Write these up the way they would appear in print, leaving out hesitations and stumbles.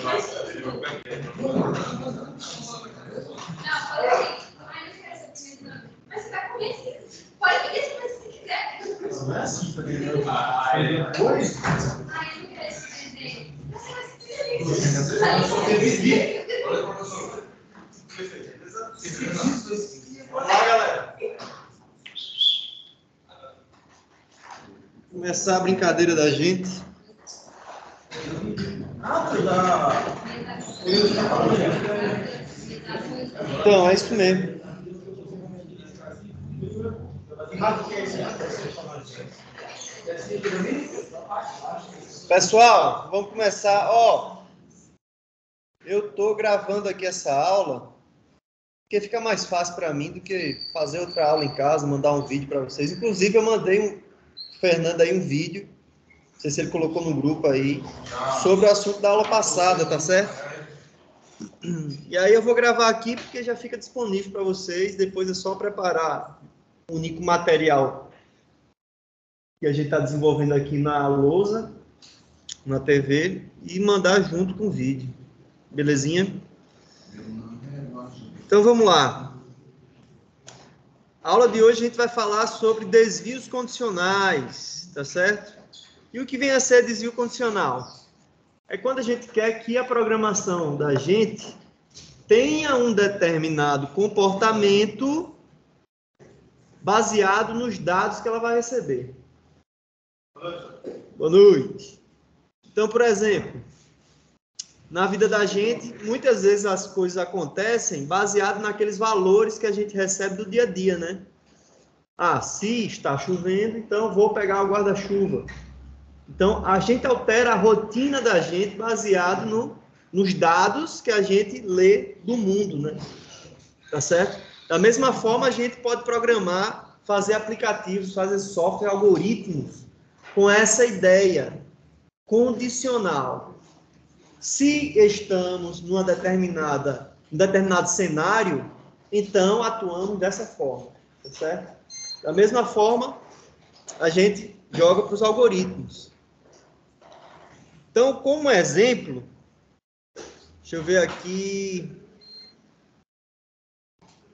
Mas você vai comer. Pode pedir se você quiser. Não é assim, porque depois. Ai, eu não quero esse presente. Você vai Olha, professor. Vamos lá, galera. Começar a brincadeira da gente. Então, é isso mesmo. Pessoal, vamos começar. Eu estou gravando aqui essa aula porque fica mais fácil para mim do que fazer outra aula em casa, mandar um vídeo para vocês. Inclusive, eu mandei o Fernando aí um vídeo, não sei se ele colocou no grupo aí, sobre o assunto da aula passada, tá certo? E aí eu vou gravar aqui porque já fica disponível para vocês, depois é só preparar o único material que a gente está desenvolvendo aqui na lousa, na TV, e mandar junto com o vídeo. Belezinha? Então vamos lá. A aula de hoje a gente vai falar sobre desvios condicionais, tá certo? E o que vem a ser desvio condicional? É quando a gente quer que a programação da gente tenha um determinado comportamento baseado nos dados que ela vai receber. Boa noite. Então, por exemplo, na vida da gente, muitas vezes as coisas acontecem baseado naqueles valores que a gente recebe do dia a dia, né? Se está chovendo, então vou pegar o guarda-chuva. Então, a gente altera a rotina da gente baseado nos dados que a gente lê do mundo, né? Tá certo? Da mesma forma, a gente pode programar, fazer aplicativos, fazer software, algoritmos com essa ideia condicional. Se estamos num determinado cenário, então atuamos dessa forma, tá certo? Da mesma forma, a gente joga para os algoritmos. Então, como exemplo, deixa eu ver aqui.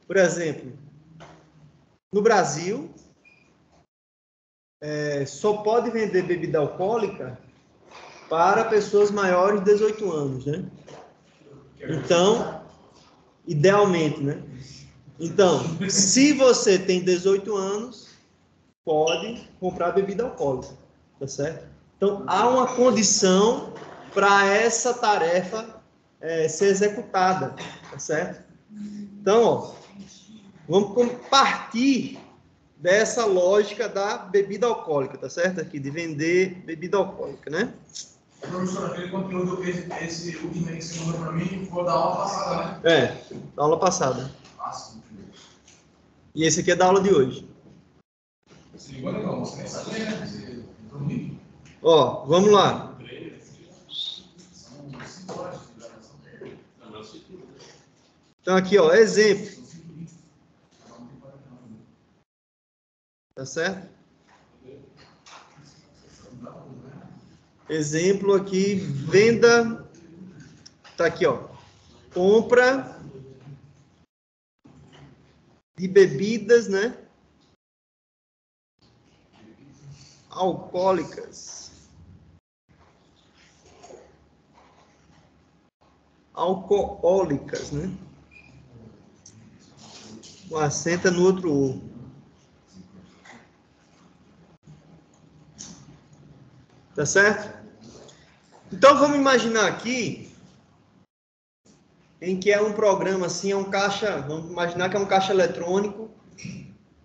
Por exemplo, no Brasil, só pode vender bebida alcoólica para pessoas maiores de 18 anos, né? Então, idealmente, né? Então, se você tem 18 anos, pode comprar bebida alcoólica, tá certo? Então, há uma condição para essa tarefa ser executada, tá certo? Então, vamos partir dessa lógica da bebida alcoólica, tá certo? Aqui, de vender bebida alcoólica, né? Professor, aquele conteúdo, esse último aí que você mandou para mim, foi da aula passada, né? Da aula passada. Sim. E esse aqui é da aula de hoje. Se ligou, legal, você nem sabia, né? Você dormiu. Vamos lá. Então aqui, exemplo. Tá certo? Exemplo aqui, venda. Tá aqui, compra de bebidas, né? Alcoólicas. Alcoólicas, né? O acento é no outro O. Tá certo? Então vamos imaginar aqui em que é um programa assim, vamos imaginar que é um caixa eletrônico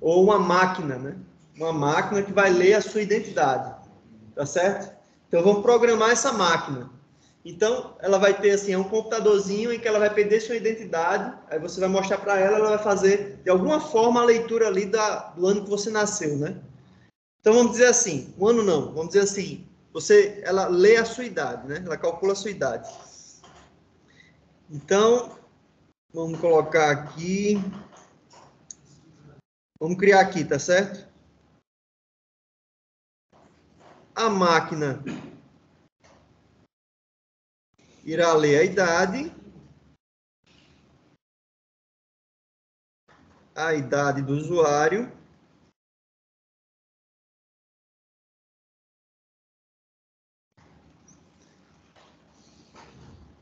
ou uma máquina, né? Uma máquina que vai ler a sua identidade. Tá certo? Então vamos programar essa máquina. Então, ela vai ter assim, um computadorzinho em que ela vai perder sua identidade, aí você vai mostrar para ela, ela vai fazer, de alguma forma, a leitura ali do ano que você nasceu, né? Então, vamos dizer assim, um ano não, vamos dizer assim, ela lê a sua idade, né? Ela calcula a sua idade. Então, vamos colocar aqui, vamos criar aqui, tá certo? A máquina irá ler a idade do usuário,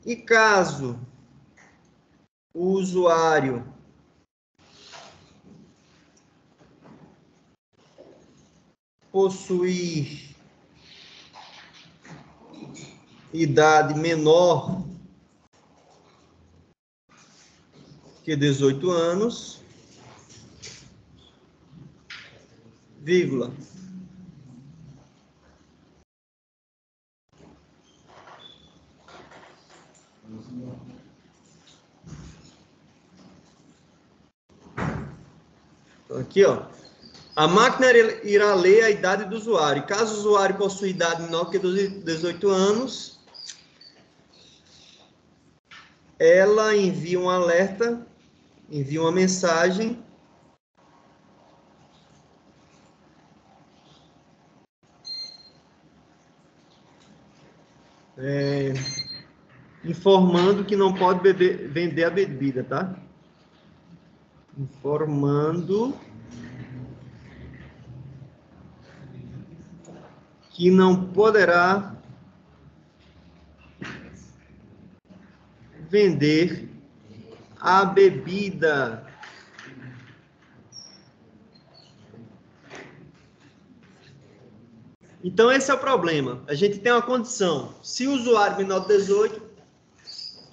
e caso o usuário possuir idade menor que 18 anos, vírgula, então, aqui, ó, a máquina irá ler a idade do usuário. Caso o usuário possua idade menor que 18 anos, ela envia um alerta, envia uma mensagem informando que não pode vender a bebida, tá? Informando que não poderá vender a bebida. Então, esse é o problema. A gente tem uma condição. Se o usuário menor de 18,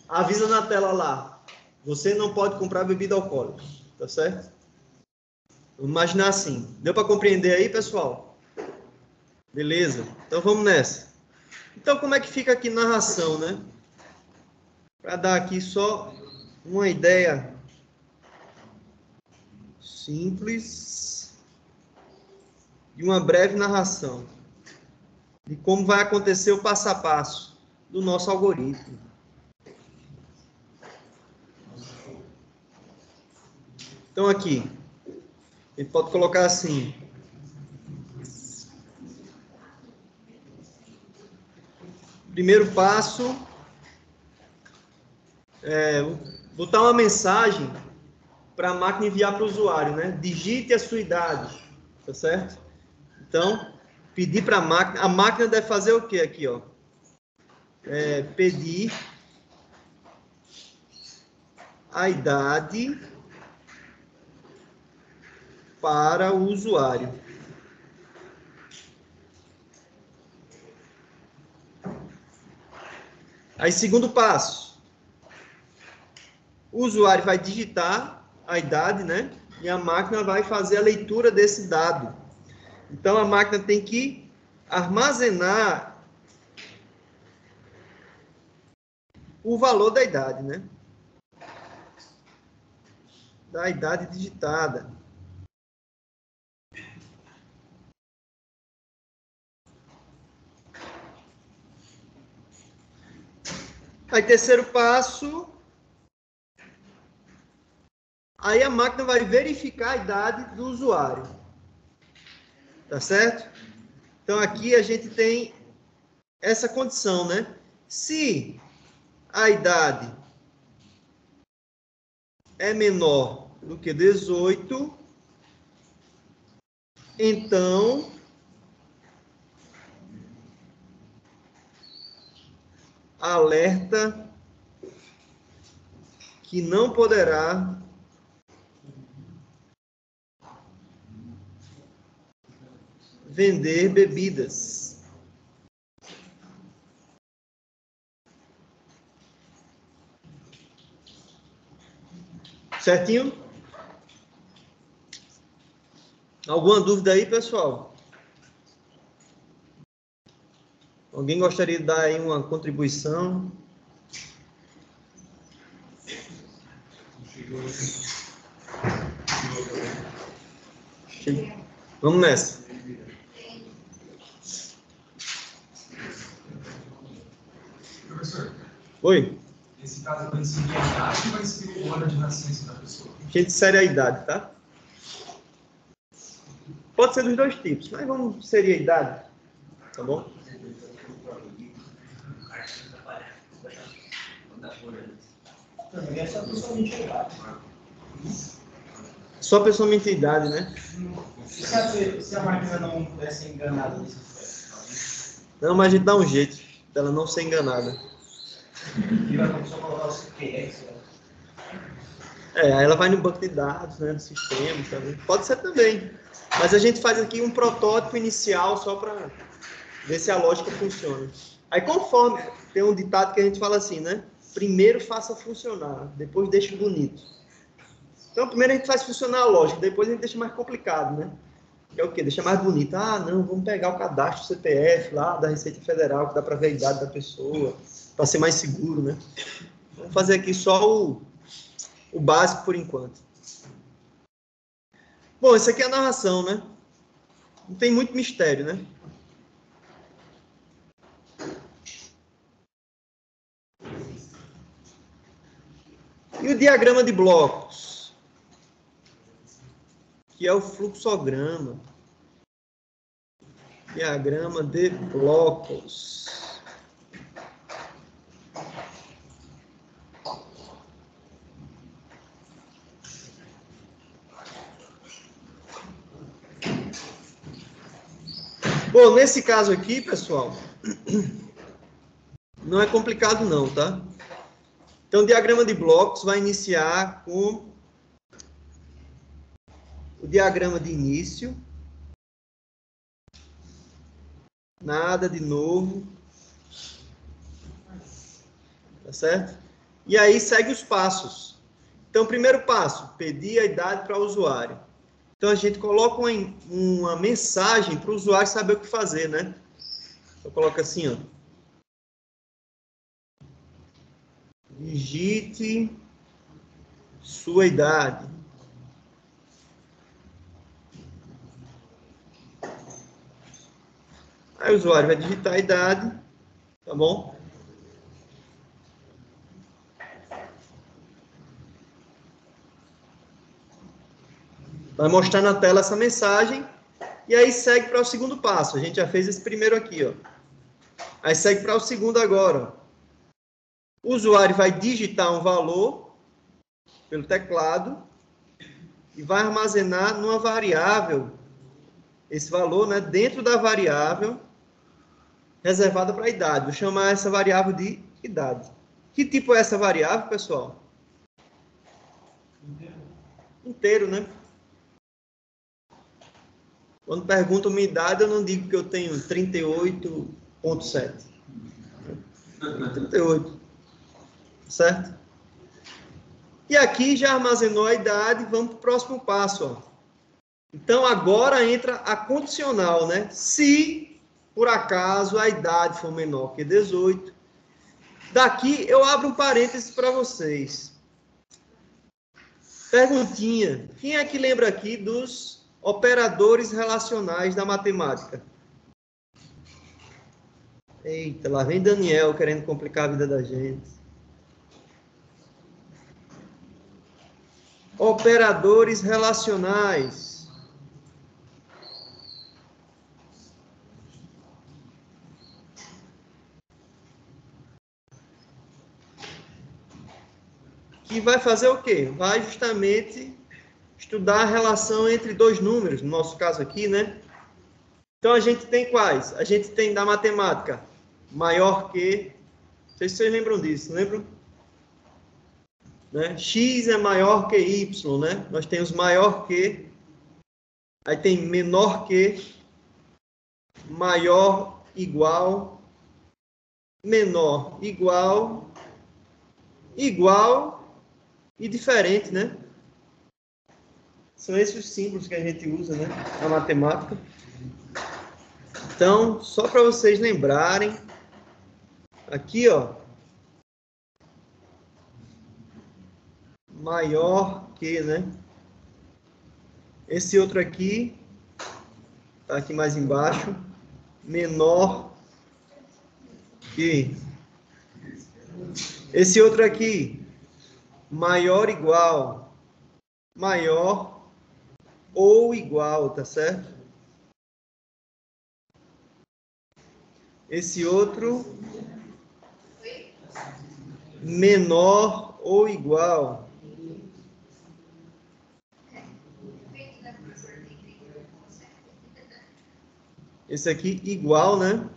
avisa na tela lá, você não pode comprar bebida alcoólica, tá certo? Vamos imaginar assim. Deu para compreender aí, pessoal? Beleza? Então, vamos nessa. Então, como é que fica aqui na narração, né? Para dar aqui só uma ideia simples de uma breve narração de como vai acontecer o passo a passo do nosso algoritmo. Então, aqui, a gente pode colocar assim. Primeiro passo é botar uma mensagem para a máquina enviar para o usuário, né? Digite a sua idade, tá certo? Então, pedir para a máquina deve fazer o quê aqui, ó? Pedir a idade para o usuário. Aí, segundo passo, o usuário vai digitar a idade, né? E a máquina vai fazer a leitura desse dado. Então, a máquina tem que armazenar o valor da idade, né? Da idade digitada. Aí, terceiro passo, aí a máquina vai verificar a idade do usuário. Tá certo? Então, aqui a gente tem essa condição, né? Se a idade é menor do que 18, então alerta que não poderá vender bebidas. Certinho? Alguma dúvida aí, pessoal? Alguém gostaria de dar aí uma contribuição? Vamos nessa. Professor, Oi? nesse caso, vai inserir a idade ou vai inserir o ano de nascença da pessoa? A gente insere a idade, tá? Pode ser dos dois tipos, mas vamos inserir a idade, tá bom? Também é só pessoa mentirada. Só pessoa mentalidade, né? Se a máquina não tivesse enganada nesse aspecto? Não, mas a gente dá um jeito dela não ser enganada. E vai começar a colocar o CPF. Aí ela vai no banco de dados, né, do sistema também. Pode ser também. Mas a gente faz aqui um protótipo inicial só para ver se a lógica funciona. Aí conforme, tem um ditado que a gente fala assim, né? Primeiro faça funcionar, depois deixe bonito. Então primeiro a gente faz funcionar a lógica, depois a gente deixa mais complicado, né? Que é o quê? Deixa mais bonito. Ah, não, vamos pegar o cadastro CPF lá da Receita Federal, que dá para ver a idade da pessoa, para ser mais seguro, né? Vamos fazer aqui só o básico por enquanto. Bom, isso aqui é a narração, né? Não tem muito mistério, né? E o diagrama de blocos, que é o fluxograma. Diagrama de blocos. Bom, nesse caso aqui, pessoal, não é complicado não, tá? Então, o diagrama de blocos vai iniciar com o diagrama de início. Nada de novo. Tá certo? E aí segue os passos. Então, primeiro passo, pedir a idade para o usuário. Então, a gente coloca uma mensagem para o usuário saber o que fazer, né? Eu coloco assim, ó. Digite sua idade. Aí o usuário vai digitar a idade, tá bom? Vai mostrar na tela essa mensagem e aí segue para o segundo passo. A gente já fez esse primeiro aqui, ó. Aí segue para o segundo agora. O usuário vai digitar um valor pelo teclado e vai armazenar numa variável esse valor, né, dentro da variável reservada para a idade. Vou chamar essa variável de idade. Que tipo é essa variável, pessoal? Inteiro, né? Quando perguntam minha idade, eu não digo que eu tenho 38,7. 38. Certo? E aqui já armazenou a idade, vamos para o próximo passo, ó. Então, agora entra a condicional, né? Se, por acaso, a idade for menor que 18, daqui eu abro um parênteses para vocês. Perguntinha. Quem é que lembra aqui dos operadores relacionais da matemática? Eita, lá vem Daniel querendo complicar a vida da gente. Operadores relacionais. Que vai fazer o quê? Vai justamente estudar a relação entre dois números, no nosso caso aqui, né? Então, a gente tem quais? A gente tem da matemática maior que... Não sei se vocês lembram disso, lembram? Né? X é maior que Y, né? Nós temos maior que... Aí tem menor que, maior, igual, menor, igual, igual e diferente, né? São esses os símbolos que a gente usa, né, na matemática. Então, só para vocês lembrarem, aqui, ó, maior que, né? Esse outro aqui, tá aqui mais embaixo, menor que. Esse outro aqui, maior igual, maior ou igual, tá certo? Esse outro, menor ou igual. Esse aqui igual, né?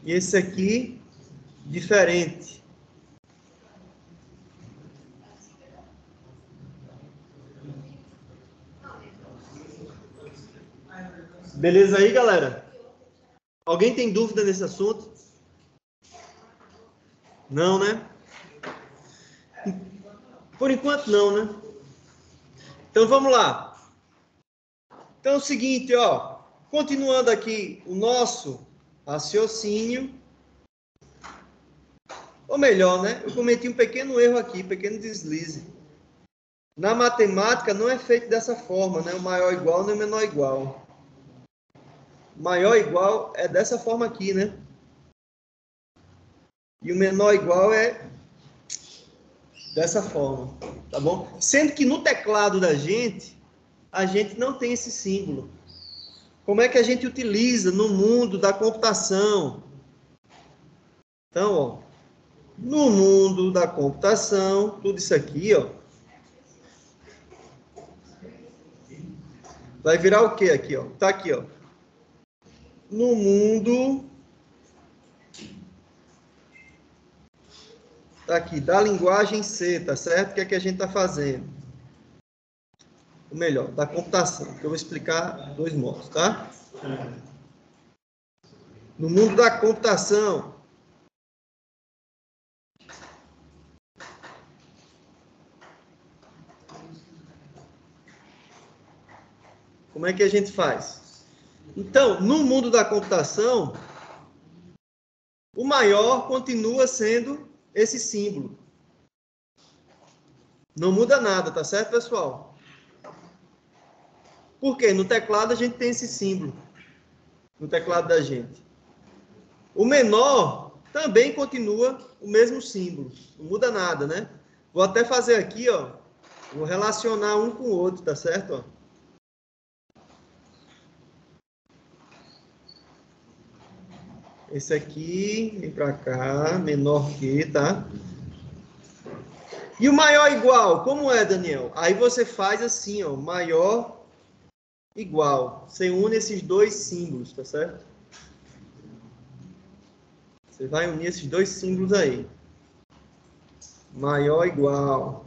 E esse aqui diferente. Beleza aí, galera? Alguém tem dúvida nesse assunto? Não, né? Por enquanto não, né? Então vamos lá. Então é o seguinte, ó. Continuando aqui o nosso raciocínio. Ou melhor, né? Eu cometi um pequeno erro aqui, pequeno deslize. Na matemática não é feito dessa forma, né? O maior igual nem o menor igual. O maior igual é dessa forma aqui, né? E o menor igual é dessa forma, tá bom? Sendo que no teclado da gente, a gente não tem esse símbolo. Como é que a gente utiliza no mundo da computação? Então, ó, no mundo da computação, tudo isso aqui, ó, vai virar o quê aqui, ó? Tá aqui, ó. No mundo, tá aqui, da linguagem C, tá certo? O que é que a gente tá fazendo? Ou melhor, da computação, que eu vou explicar dois modos, tá? No mundo da computação, como é que a gente faz? Então, no mundo da computação, o maior continua sendo esse símbolo. Não muda nada, tá certo, pessoal? Por quê? No teclado a gente tem esse símbolo. No teclado da gente. O menor também continua o mesmo símbolo. Não muda nada, né? Vou até fazer aqui, ó. Vou relacionar um com o outro, tá certo? Ó. Esse aqui, vem pra cá, menor que, tá? E o maior igual, como é, Daniel? Aí você faz assim, ó, maior igual. Você une esses dois símbolos, tá certo? Você vai unir esses dois símbolos aí. Maior igual.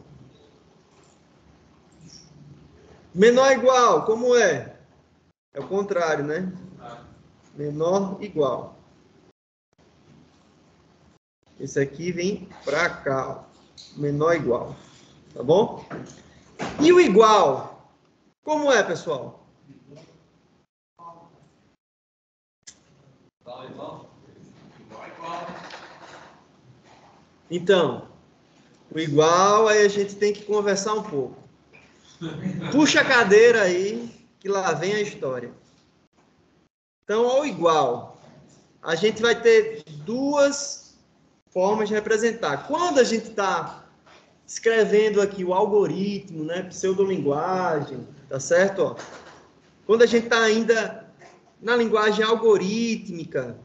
Menor igual, como é? É o contrário, né? Menor igual. Esse aqui vem pra cá, ó. Menor igual. Tá bom? E o igual? Como é, pessoal? Então, o igual, aí a gente tem que conversar um pouco. Puxa a cadeira aí, que lá vem a história. Então, ao igual, a gente vai ter duas formas de representar. Quando a gente está escrevendo aqui o algoritmo, né, pseudolinguagem, tá certo? Ó, quando a gente está ainda na linguagem algorítmica,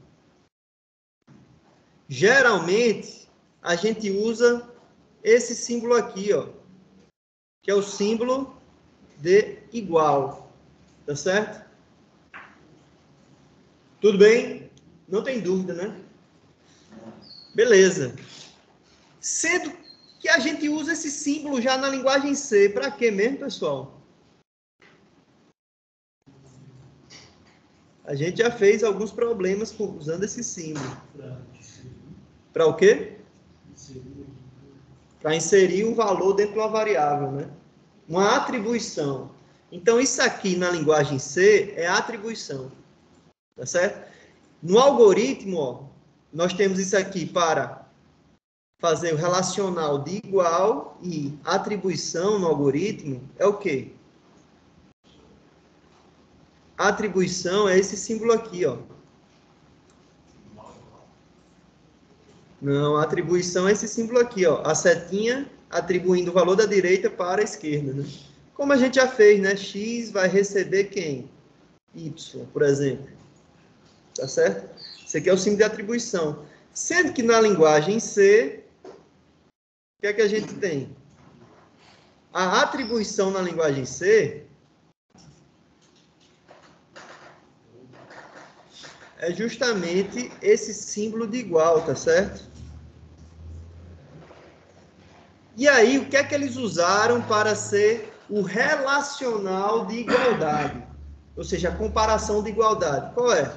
geralmente a gente usa esse símbolo aqui, ó, que é o símbolo de igual, tá certo? Tudo bem? Não tem dúvida, né? Beleza. Sendo que a gente usa esse símbolo já na linguagem C, para quê mesmo, pessoal? A gente já fez alguns problemas usando esse símbolo. Para o quê? Para inserir um valor dentro de uma variável, né? Uma atribuição. Então, isso aqui na linguagem C é atribuição. Tá certo? No algoritmo, ó, nós temos isso aqui para fazer o relacional de igual e atribuição no algoritmo é o quê? Atribuição é esse símbolo aqui, ó. Não, atribuição é esse símbolo aqui, ó. A setinha atribuindo o valor da direita para a esquerda, né? Como a gente já fez, né? X vai receber quem? Y, por exemplo. Tá certo? Esse aqui é o símbolo de atribuição. Sendo que na linguagem C, o que é que a gente tem? A atribuição na linguagem C é justamente esse símbolo de igual, tá certo? E aí, o que é que eles usaram para ser o relacional de igualdade? Ou seja, a comparação de igualdade. Qual é?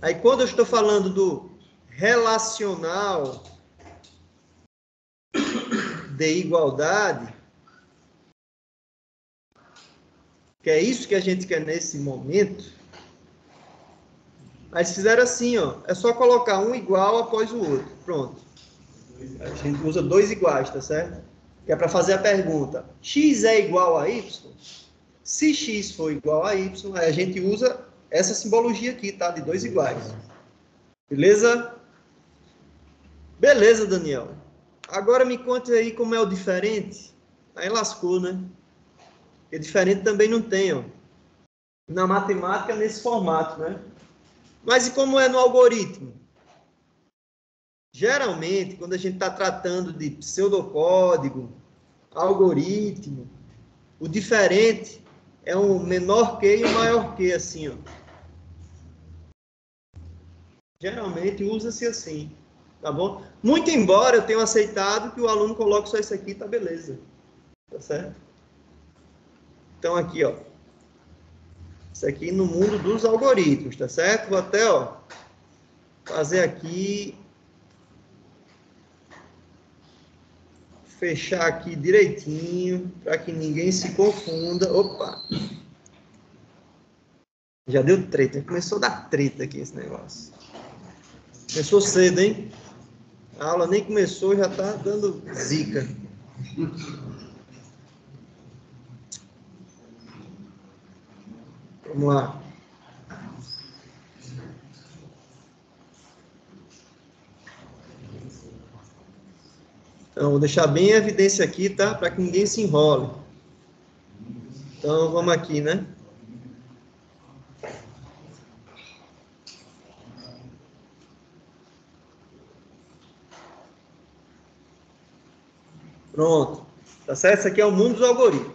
Aí, quando eu estou falando do relacional de igualdade, que é isso que a gente quer nesse momento, mas fizeram assim, ó, é só colocar um igual após o outro. Pronto. A gente usa dois iguais, tá certo? Que é para fazer a pergunta, x é igual a y? Se x for igual a y, aí a gente usa essa simbologia aqui, tá? De dois iguais. Beleza? Beleza, Daniel. Agora me conte aí como é o diferente. Aí lascou, né? Porque diferente também não tem, ó. Na matemática, nesse formato, né? Mas e como é no algoritmo? Geralmente, quando a gente está tratando de pseudocódigo, algoritmo, o diferente é um menor que e um maior que, assim, ó. Geralmente usa-se assim, tá bom? Muito embora eu tenha aceitado que o aluno coloque só isso aqui, tá beleza. Tá certo? Então, aqui, ó. Isso aqui no mundo dos algoritmos, tá certo? Vou até, ó, fazer aqui, fechar aqui direitinho, para que ninguém se confunda. Opa! Já deu treta, começou a dar treta aqui esse negócio. Começou cedo, hein? A aula nem começou, já tá dando zica. Vamos lá. Então, vou deixar bem em evidência aqui, tá? Para que ninguém se enrole. Então, vamos aqui, né? Pronto. Tá certo? Isso aqui é o mundo dos algoritmos.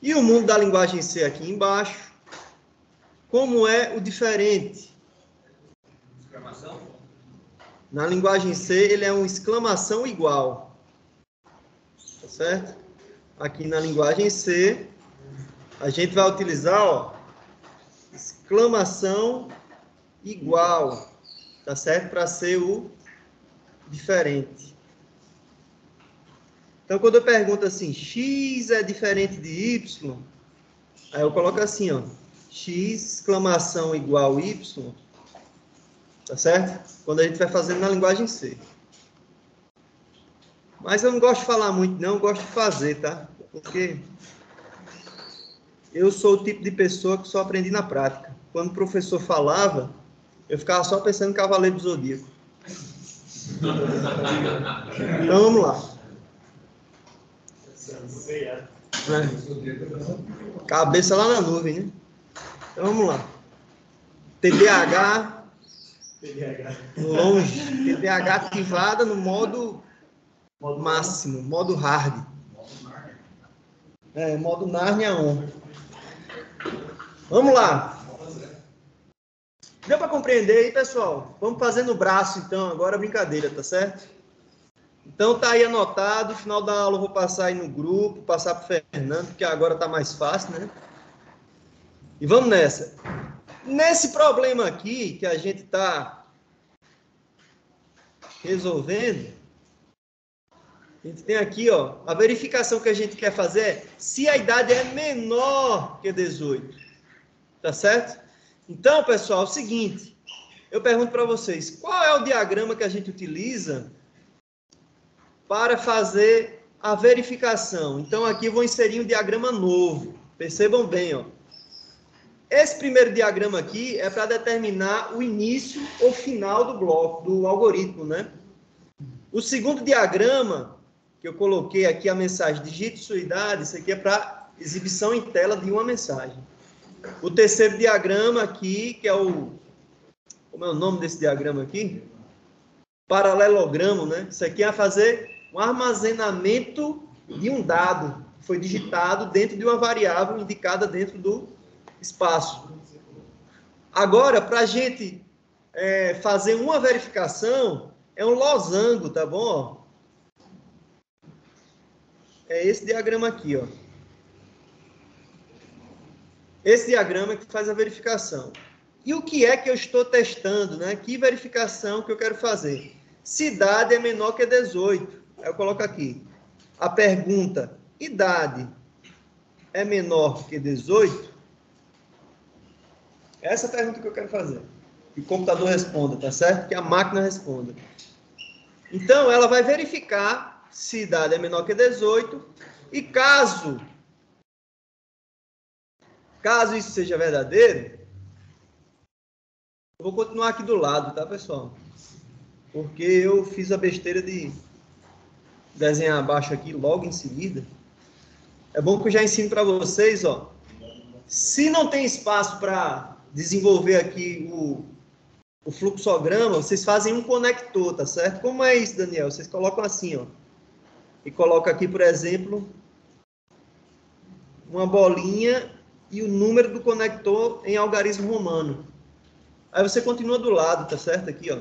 E o mundo da linguagem C aqui embaixo. Como é o diferente? Exclamação? Na linguagem C, ele é uma exclamação igual. Tá certo? Aqui na linguagem C, a gente vai utilizar, ó, exclamação igual. Tá certo? Para ser o diferente. Então, quando eu pergunto assim, x é diferente de y, aí eu coloco assim, ó, x exclamação igual y, tá certo? Quando a gente vai fazendo na linguagem C. Mas eu não gosto de falar muito, não, eu gosto de fazer, tá? Porque eu sou o tipo de pessoa que só aprendi na prática. Quando o professor falava, eu ficava só pensando em Cavaleiro do Zodíaco. Então, vamos lá. Cabeça lá na nuvem, né? Então, vamos lá. TDAH longe. TDAH ativada no modo máximo, modo hard. Modo Narnia on. Vamos lá. Deu para compreender aí, pessoal? Vamos fazer no braço, então. Agora a brincadeira, tá certo? Então tá aí anotado. No final da aula eu vou passar aí no grupo, passar para o Fernando, porque agora tá mais fácil, né? E vamos nessa. Nesse problema aqui que a gente está resolvendo, a gente tem aqui, ó, a verificação que a gente quer fazer é se a idade é menor que 18. Tá certo? Então, pessoal, é o seguinte, eu pergunto para vocês, qual é o diagrama que a gente utiliza para fazer a verificação? Então, aqui eu vou inserir um diagrama novo. Percebam bem, ó. Esse primeiro diagrama aqui é para determinar o início ou final do bloco, do algoritmo, né? O segundo diagrama, que eu coloquei aqui a mensagem digite sua idade, isso aqui é para exibição em tela de uma mensagem. O terceiro diagrama aqui, que é o... Como é o nome desse diagrama aqui? paralelogramo, né? Isso aqui é fazer um armazenamento de um dado que foi digitado dentro de uma variável indicada dentro do espaço. Agora, para a gente fazer uma verificação, é um losango, tá bom? É esse diagrama aqui, ó. Esse diagrama que faz a verificação. E o que é que eu estou testando, né? Que verificação que eu quero fazer? Se idade é menor que 18. Eu coloco aqui. A pergunta, idade é menor que 18? Essa é a pergunta que eu quero fazer. Que o computador responda, tá certo? Que a máquina responda. Então, ela vai verificar se idade é menor que 18 e caso isso seja verdadeiro, eu vou continuar aqui do lado, tá, pessoal? Porque eu fiz a besteira de desenhar abaixo aqui logo em seguida. É bom que eu já ensino para vocês, ó. Se não tem espaço para desenvolver aqui o fluxograma, vocês fazem um conector, tá certo? Como é isso, Daniel? Vocês colocam assim, ó. E coloca aqui, por exemplo, uma bolinha e o número do conector em algarismo romano. Aí você continua do lado, tá certo? Aqui, ó.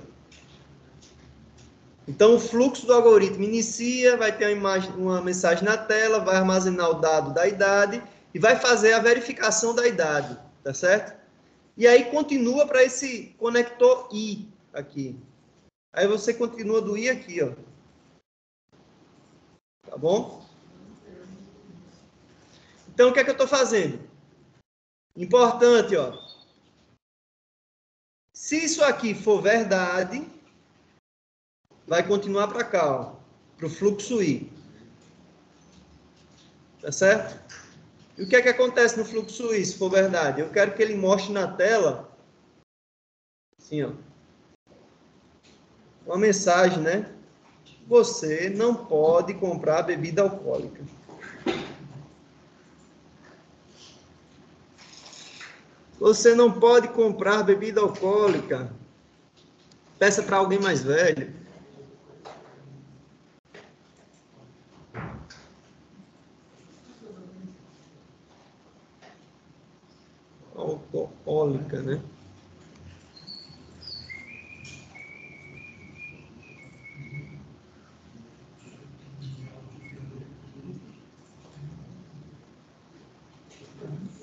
Então, o fluxo do algoritmo inicia, vai ter uma mensagem na tela, vai armazenar o dado da idade e vai fazer a verificação da idade, tá certo? E aí continua para esse conector I aqui. Aí você continua do I aqui, ó. Tá bom? Então, o que é que eu estou fazendo? Importante, ó. Se isso aqui for verdade, vai continuar para cá, ó, para o fluxo I. Tá certo? E o que é que acontece no fluxo I, se for verdade? Eu quero que ele mostre na tela, assim, ó, uma mensagem, né? Você não pode comprar bebida alcoólica. Você não pode comprar bebida alcoólica. Peça para alguém mais velho. Alcoólica, né?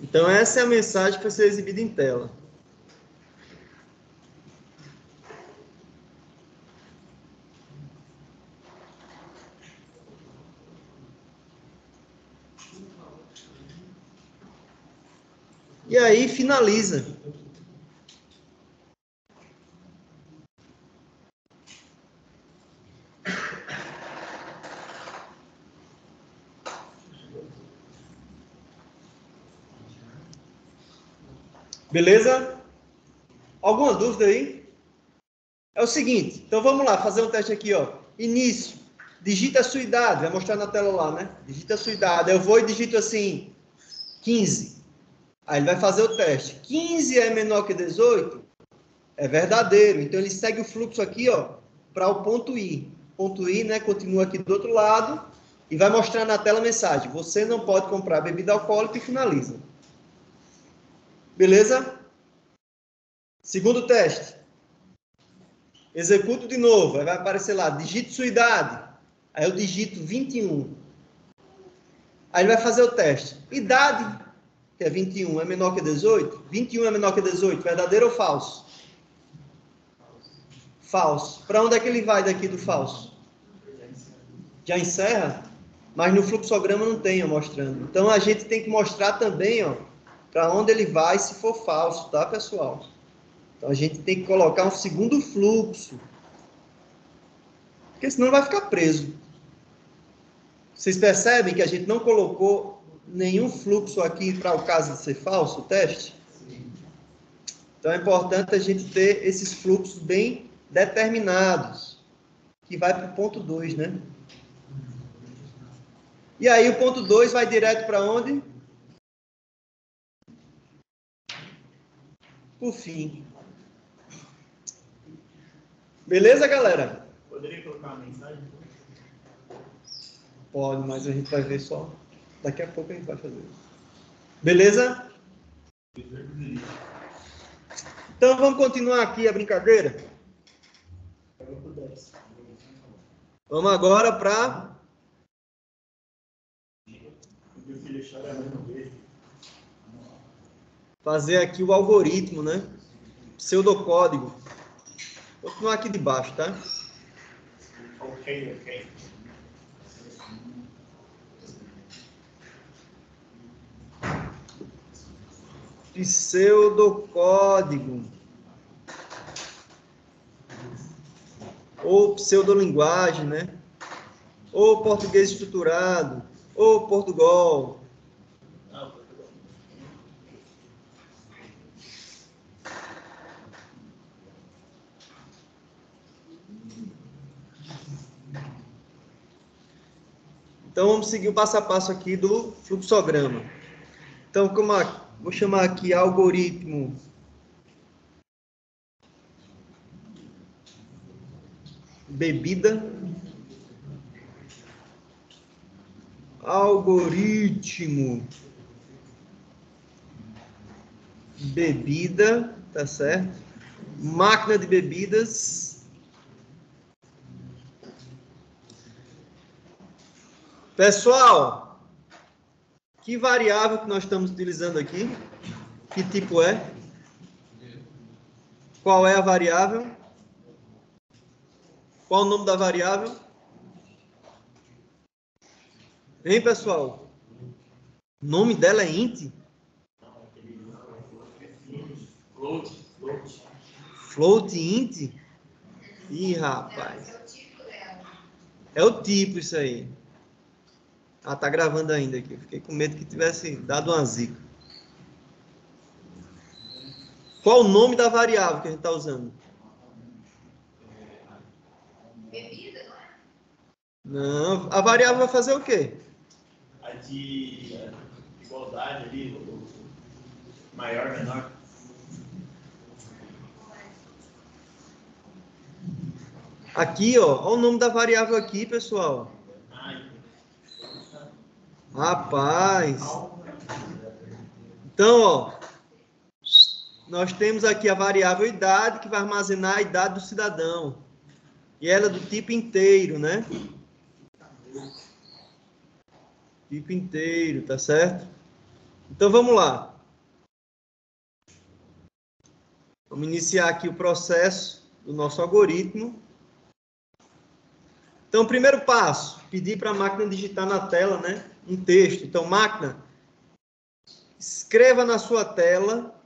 Então, essa é a mensagem que vai ser exibida em tela. E aí, finaliza. Beleza? Alguma dúvida aí? É o seguinte, então vamos lá, fazer um teste aqui, ó. Início. Digita a sua idade, vai mostrar na tela lá, né? Digita a sua idade. Eu vou e digito assim, 15. Aí ele vai fazer o teste. 15 é menor que 18? É verdadeiro. Então ele segue o fluxo aqui, ó, para o ponto I. Ponto I, né, continua aqui do outro lado e vai mostrar na tela a mensagem. Você não pode comprar bebida alcoólica e finaliza. Beleza? Segundo teste. Executo de novo. Aí vai aparecer lá, digite sua idade. Aí eu digito 21. Aí ele vai fazer o teste. Idade, que é 21, é menor que 18? 21 é menor que 18, verdadeiro ou falso? Falso. Para onde é que ele vai daqui do falso? Já encerra? Mas no fluxograma não tem, ó, mostrando. Então a gente tem que mostrar também, ó, para onde ele vai se for falso, tá, pessoal? Então a gente tem que colocar um segundo fluxo. Porque senão vai ficar preso. Vocês percebem que a gente não colocou nenhum fluxo aqui para o caso de ser falso, o teste? Então é importante a gente ter esses fluxos bem determinados, que vai para o ponto 2, né? E aí o ponto 2 vai direto para onde? Por fim. Beleza, galera? trocar uma mensagem? Pode, mas a gente vai ver só. Daqui a pouco a gente vai fazer. Beleza? Então vamos continuar aqui a brincadeira. Vamos agora para fazer aqui o algoritmo, né? Pseudocódigo. Vou continuar aqui de baixo, tá? Ok. Pseudocódigo. Ou pseudolinguagem, né? Ou português estruturado, ou Portugal. Então, vamos seguir o passo a passo aqui do fluxograma. Então, vou chamar aqui algoritmo bebida. Algoritmo bebida, tá certo? Máquina de bebidas. Pessoal, que variável que nós estamos utilizando aqui? Que tipo é? Qual é a variável? Qual o nome da variável? Hein, pessoal? O nome dela é int? Float int? Ih, rapaz. É o tipo isso aí. Ah, tá gravando ainda aqui. Fiquei com medo que tivesse dado uma zica. Qual o nome da variável que a gente está usando? Bebida, não é? Não, a variável vai fazer o quê? A de igualdade ali, maior, menor. Aqui, ó. Olha o nome da variável aqui, pessoal. Rapaz. Então, ó. Nós temos aqui a variável idade, que vai armazenar a idade do cidadão. E ela é do tipo inteiro, né? Tipo inteiro, tá certo? Então, vamos lá. Vamos iniciar aqui o processo do nosso algoritmo. Então, primeiro passo, pedir para a máquina digitar na tela, né, um texto. Então, máquina, escreva na sua tela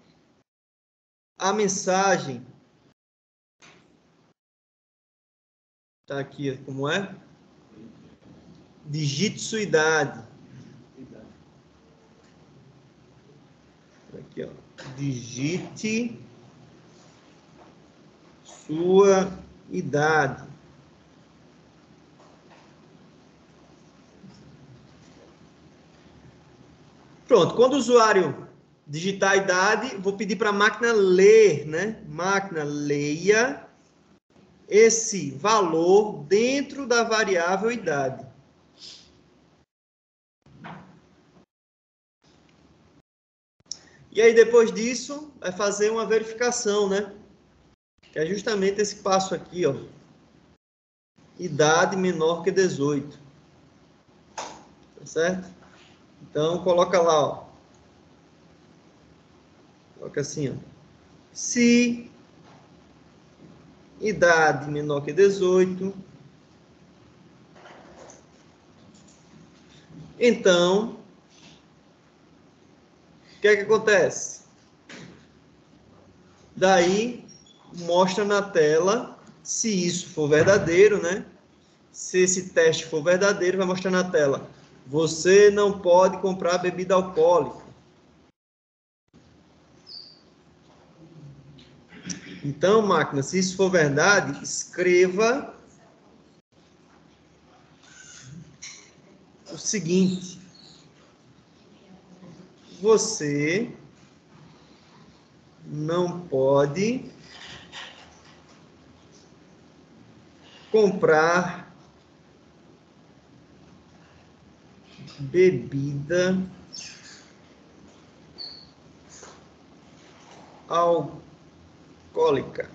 a mensagem. Tá aqui como é? Digite sua idade. Aqui, ó. Digite sua idade. Pronto, quando o usuário digitar a idade, vou pedir para a máquina ler, né? Máquina, leia esse valor dentro da variável idade. E aí, depois disso, vai fazer uma verificação, né? Que é justamente esse passo aqui, ó. Idade menor que 18. Tá certo? Então, coloca lá, ó. Coloca assim, ó. Se idade menor que 18, então, o que é que acontece? Daí, mostra na tela, se isso for verdadeiro, né? Se esse teste for verdadeiro, vai mostrar na tela. Você não pode comprar bebida alcoólica. Então, máquina, se isso for verdade, escreva o seguinte. Você não pode comprar bebida alcoólica.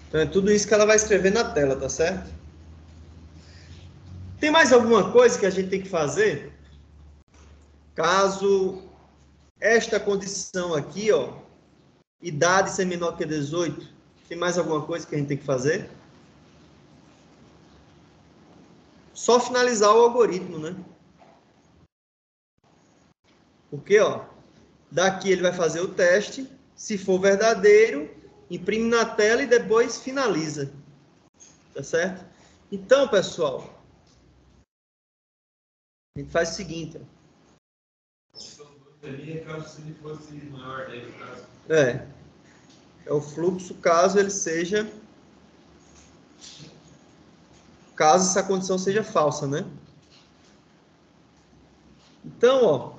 Então é tudo isso que ela vai escrever na tela, tá certo? Tem mais alguma coisa que a gente tem que fazer? Caso esta condição aqui, ó, idade ser menor que 18, tem mais alguma coisa que a gente tem que fazer? Só finalizar o algoritmo, né? Porque, ó, daqui ele vai fazer o teste, se for verdadeiro, imprime na tela e depois finaliza. Tá certo? Então, pessoal, a gente faz o seguinte, ó. É o fluxo caso ele seja, caso essa condição seja falsa, né? Então, ó,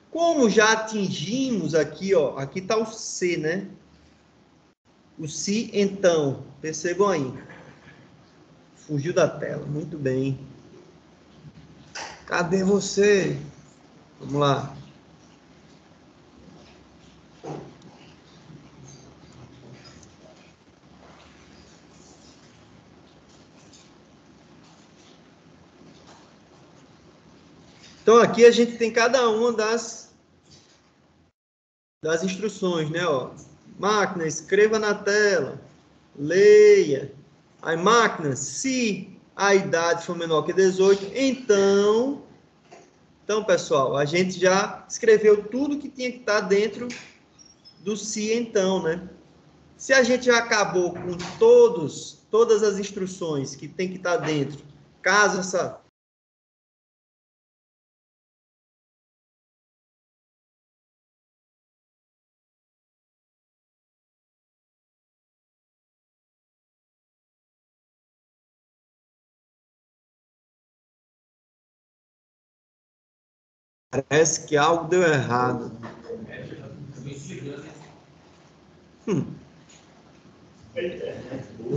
como já atingimos aqui, ó, aqui está o C, né? O se, então, percebam aí. Fugiu da tela, muito bem. Cadê você? Vamos lá. Então, aqui a gente tem cada uma das instruções, né? Ó, máquina, escreva na tela, leia. Aí, máquina, se a idade for menor que 18, então, pessoal, a gente já escreveu tudo que tinha que estar dentro do se, então, né? Se a gente já acabou com todas as instruções que tem que estar dentro, caso essa parece que algo deu errado.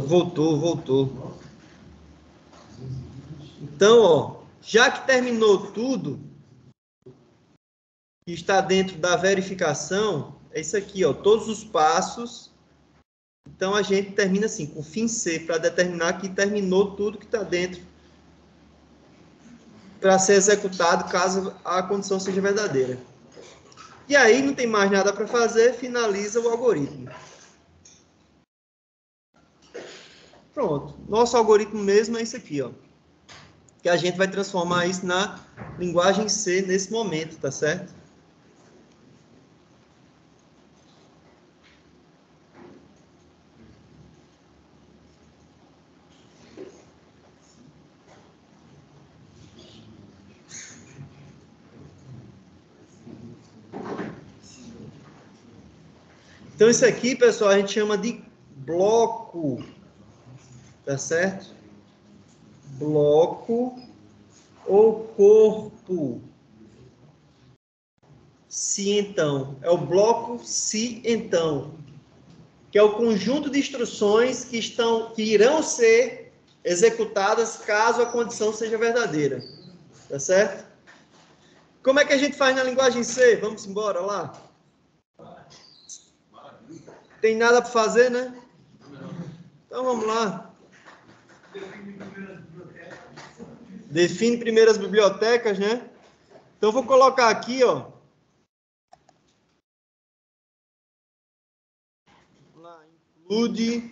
Voltou. Então, ó, já que terminou tudo, que está dentro da verificação, é isso aqui, ó, todos os passos. Então, a gente termina assim, com fim C, para determinar que terminou tudo que está dentro, para ser executado, caso a condição seja verdadeira. E aí, não tem mais nada para fazer, finaliza o algoritmo. Pronto. Nosso algoritmo mesmo é isso aqui, ó. Que a gente vai transformar isso na linguagem C nesse momento, tá certo? Então, isso aqui, pessoal, a gente chama de bloco, tá certo? Bloco ou corpo. Se, então. É o bloco se, então. Que é o conjunto de instruções que irão ser executadas caso a condição seja verdadeira. Tá certo? Como é que a gente faz na linguagem C? Vamos embora lá. Tem nada para fazer, né? Então vamos lá. Define primeiras bibliotecas, né? Então vou colocar aqui, ó. Include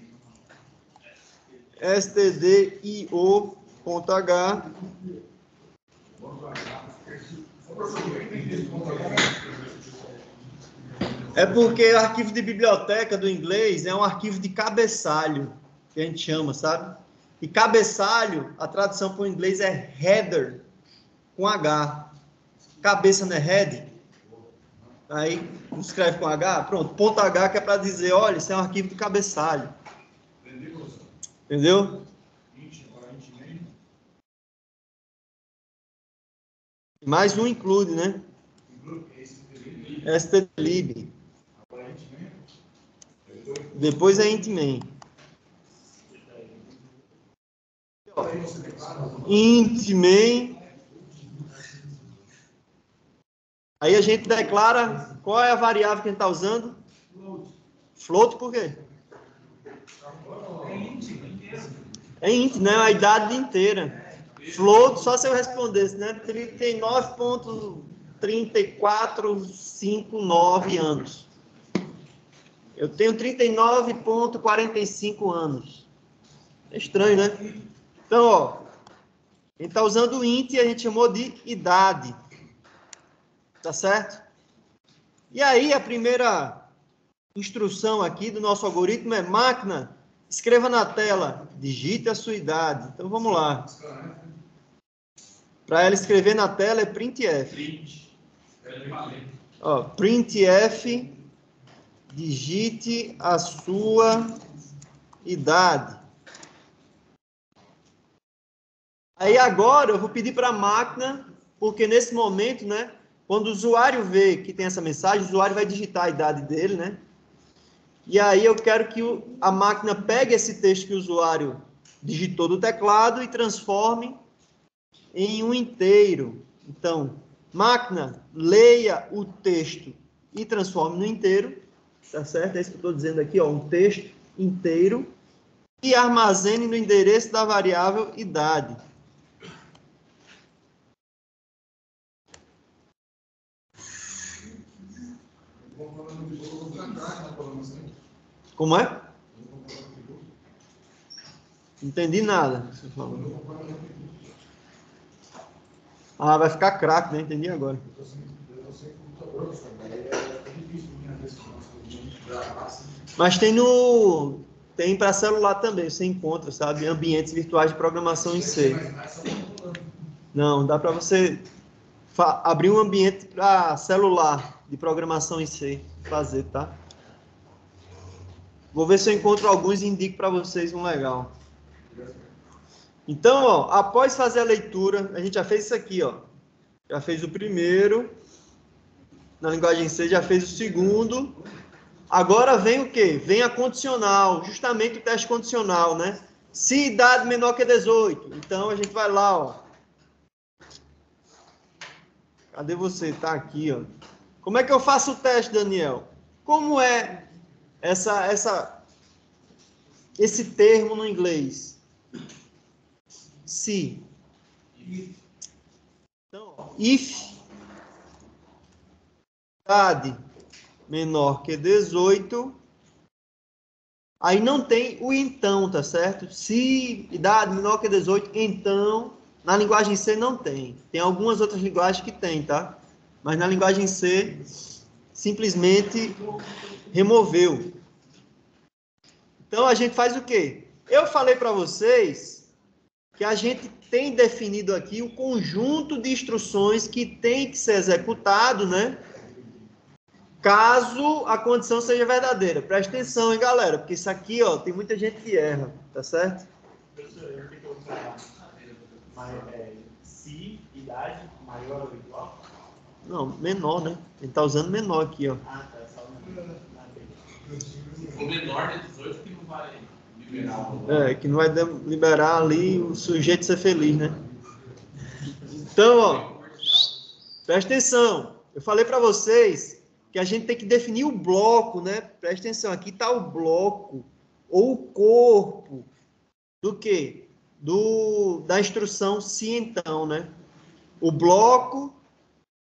stdio.h. É porque o arquivo de biblioteca do inglês é um arquivo de cabeçalho, que a gente chama, sabe? E cabeçalho, a tradução para o inglês é header, com H. Cabeça não é head? Aí escreve com H, pronto, ponto H que é para dizer, olha, isso é um arquivo de cabeçalho. Entendeu? Mais um include, né? STLib. Depois é intmain. Intmain. Aí a gente declara qual é a variável que a gente está usando? Float por quê? É int, né? A idade inteira. Float, só se eu respondesse, né? 39,3459 anos. Eu tenho 39,45 anos. É estranho, né? Então, ó, a gente está usando o int e a gente chamou de idade. Tá certo? E aí, a primeira instrução aqui do nosso algoritmo é: máquina, escreva na tela, digite a sua idade. Então, vamos lá. Para ela escrever na tela é printf. Ó, printf, digite a sua idade. Aí agora eu vou pedir para a máquina, porque nesse momento, né, quando o usuário vê que tem essa mensagem, o usuário vai digitar a idade dele, né? E aí eu quero que a máquina pegue esse texto que o usuário digitou do teclado e transforme em um inteiro. Então, máquina, leia o texto e transforme no inteiro. Tá certo? É isso que eu estou dizendo aqui, ó, um texto inteiro. E armazene no endereço da variável idade. Como é? Não entendi nada que você falou. Ah, vai ficar craque, né? Entendi agora. Mas tem para celular também, você encontra, sabe? Ambientes virtuais de programação em C. Não, dá para você abrir um ambiente para celular de programação em C, fazer, tá? Vou ver se eu encontro alguns e indico para vocês um legal. Então, ó, após fazer a leitura, a gente já fez isso aqui, ó. Já fez o primeiro. Na linguagem C já fez o segundo. Agora vem o quê? Vem a condicional, justamente o teste condicional, né? Se idade menor que 18. Então a gente vai lá, ó. Cadê você? Tá aqui, ó. Como é que eu faço o teste, Daniel? Como é esse termo no inglês? Se. Então, ó, if idade menor que 18, aí não tem o então, tá certo? Se idade menor que 18, então, na linguagem C não tem. Tem algumas outras linguagens que tem, tá? Mas na linguagem C, simplesmente removeu. Então, a gente faz o quê? Eu falei para vocês que a gente tem definido aqui o conjunto de instruções que tem que ser executado, né? Caso a condição seja verdadeira. Presta atenção, hein, galera, porque isso aqui, ó, tem muita gente que erra, tá certo? Professor, eu tenho que usar se idade maior ou igual? Não, menor, né? Ele tá usando menor aqui, ó. Ah, tá, só O menor de 18 que não vai liberar. É, que não vai liberar ali o sujeito ser feliz, né? Então, ó, presta atenção. Eu falei para vocês que a gente tem que definir o bloco, né? Presta atenção, aqui está o bloco, ou o corpo, do quê? Da instrução se então, né? O bloco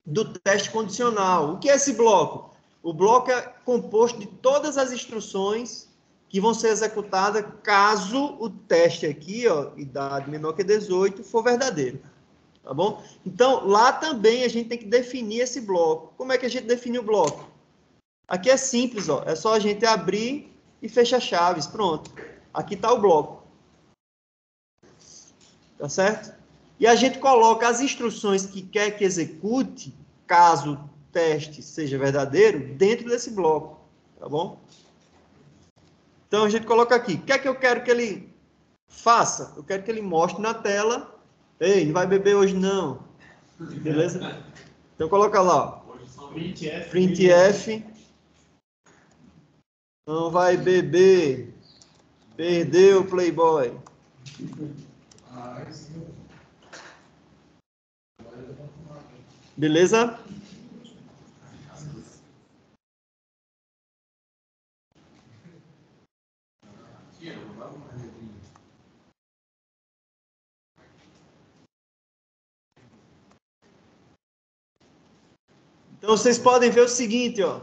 do teste condicional. O que é esse bloco? O bloco é composto de todas as instruções que vão ser executadas caso o teste aqui, ó, idade menor que 18, for verdadeiro. Tá bom? Então, lá também a gente tem que definir esse bloco. Como é que a gente define o bloco? Aqui é simples, ó. É só a gente abrir e fechar chaves. Pronto. Aqui está o bloco. Tá certo? E a gente coloca as instruções que quer que execute, caso o teste seja verdadeiro, dentro desse bloco. Tá bom? Então, a gente coloca aqui. O que é que eu quero que ele faça? Eu quero que ele mostre na tela. Ei, não vai beber hoje, não. Beleza? Então coloca lá, ó. Printf. Printf. Não vai beber. Perdeu o Playboy. Beleza? Então vocês podem ver o seguinte, ó,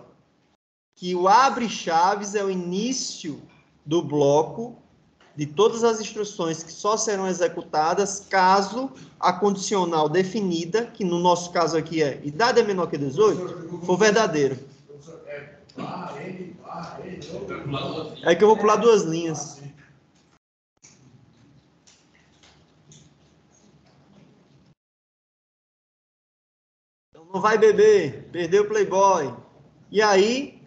que o abre chaves é o início do bloco de todas as instruções que só serão executadas caso a condicional definida, que no nosso caso aqui é idade é menor que 18, for verdadeiro. É que eu vou pular duas linhas. Então não vai beber, perdeu o Playboy. E aí,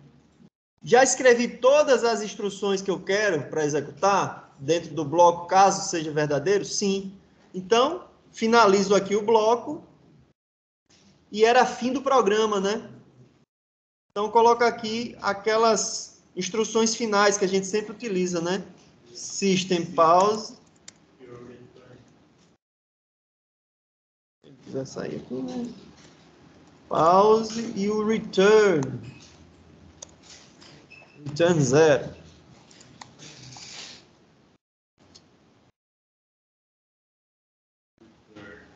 já escrevi todas as instruções que eu quero para executar dentro do bloco, caso seja verdadeiro? Sim. Então, finalizo aqui o bloco e era fim do programa, né? Então, coloca aqui aquelas instruções finais que a gente sempre utiliza, né? System pause. Se quiser sair aqui, né? Pause e o return. Return 0.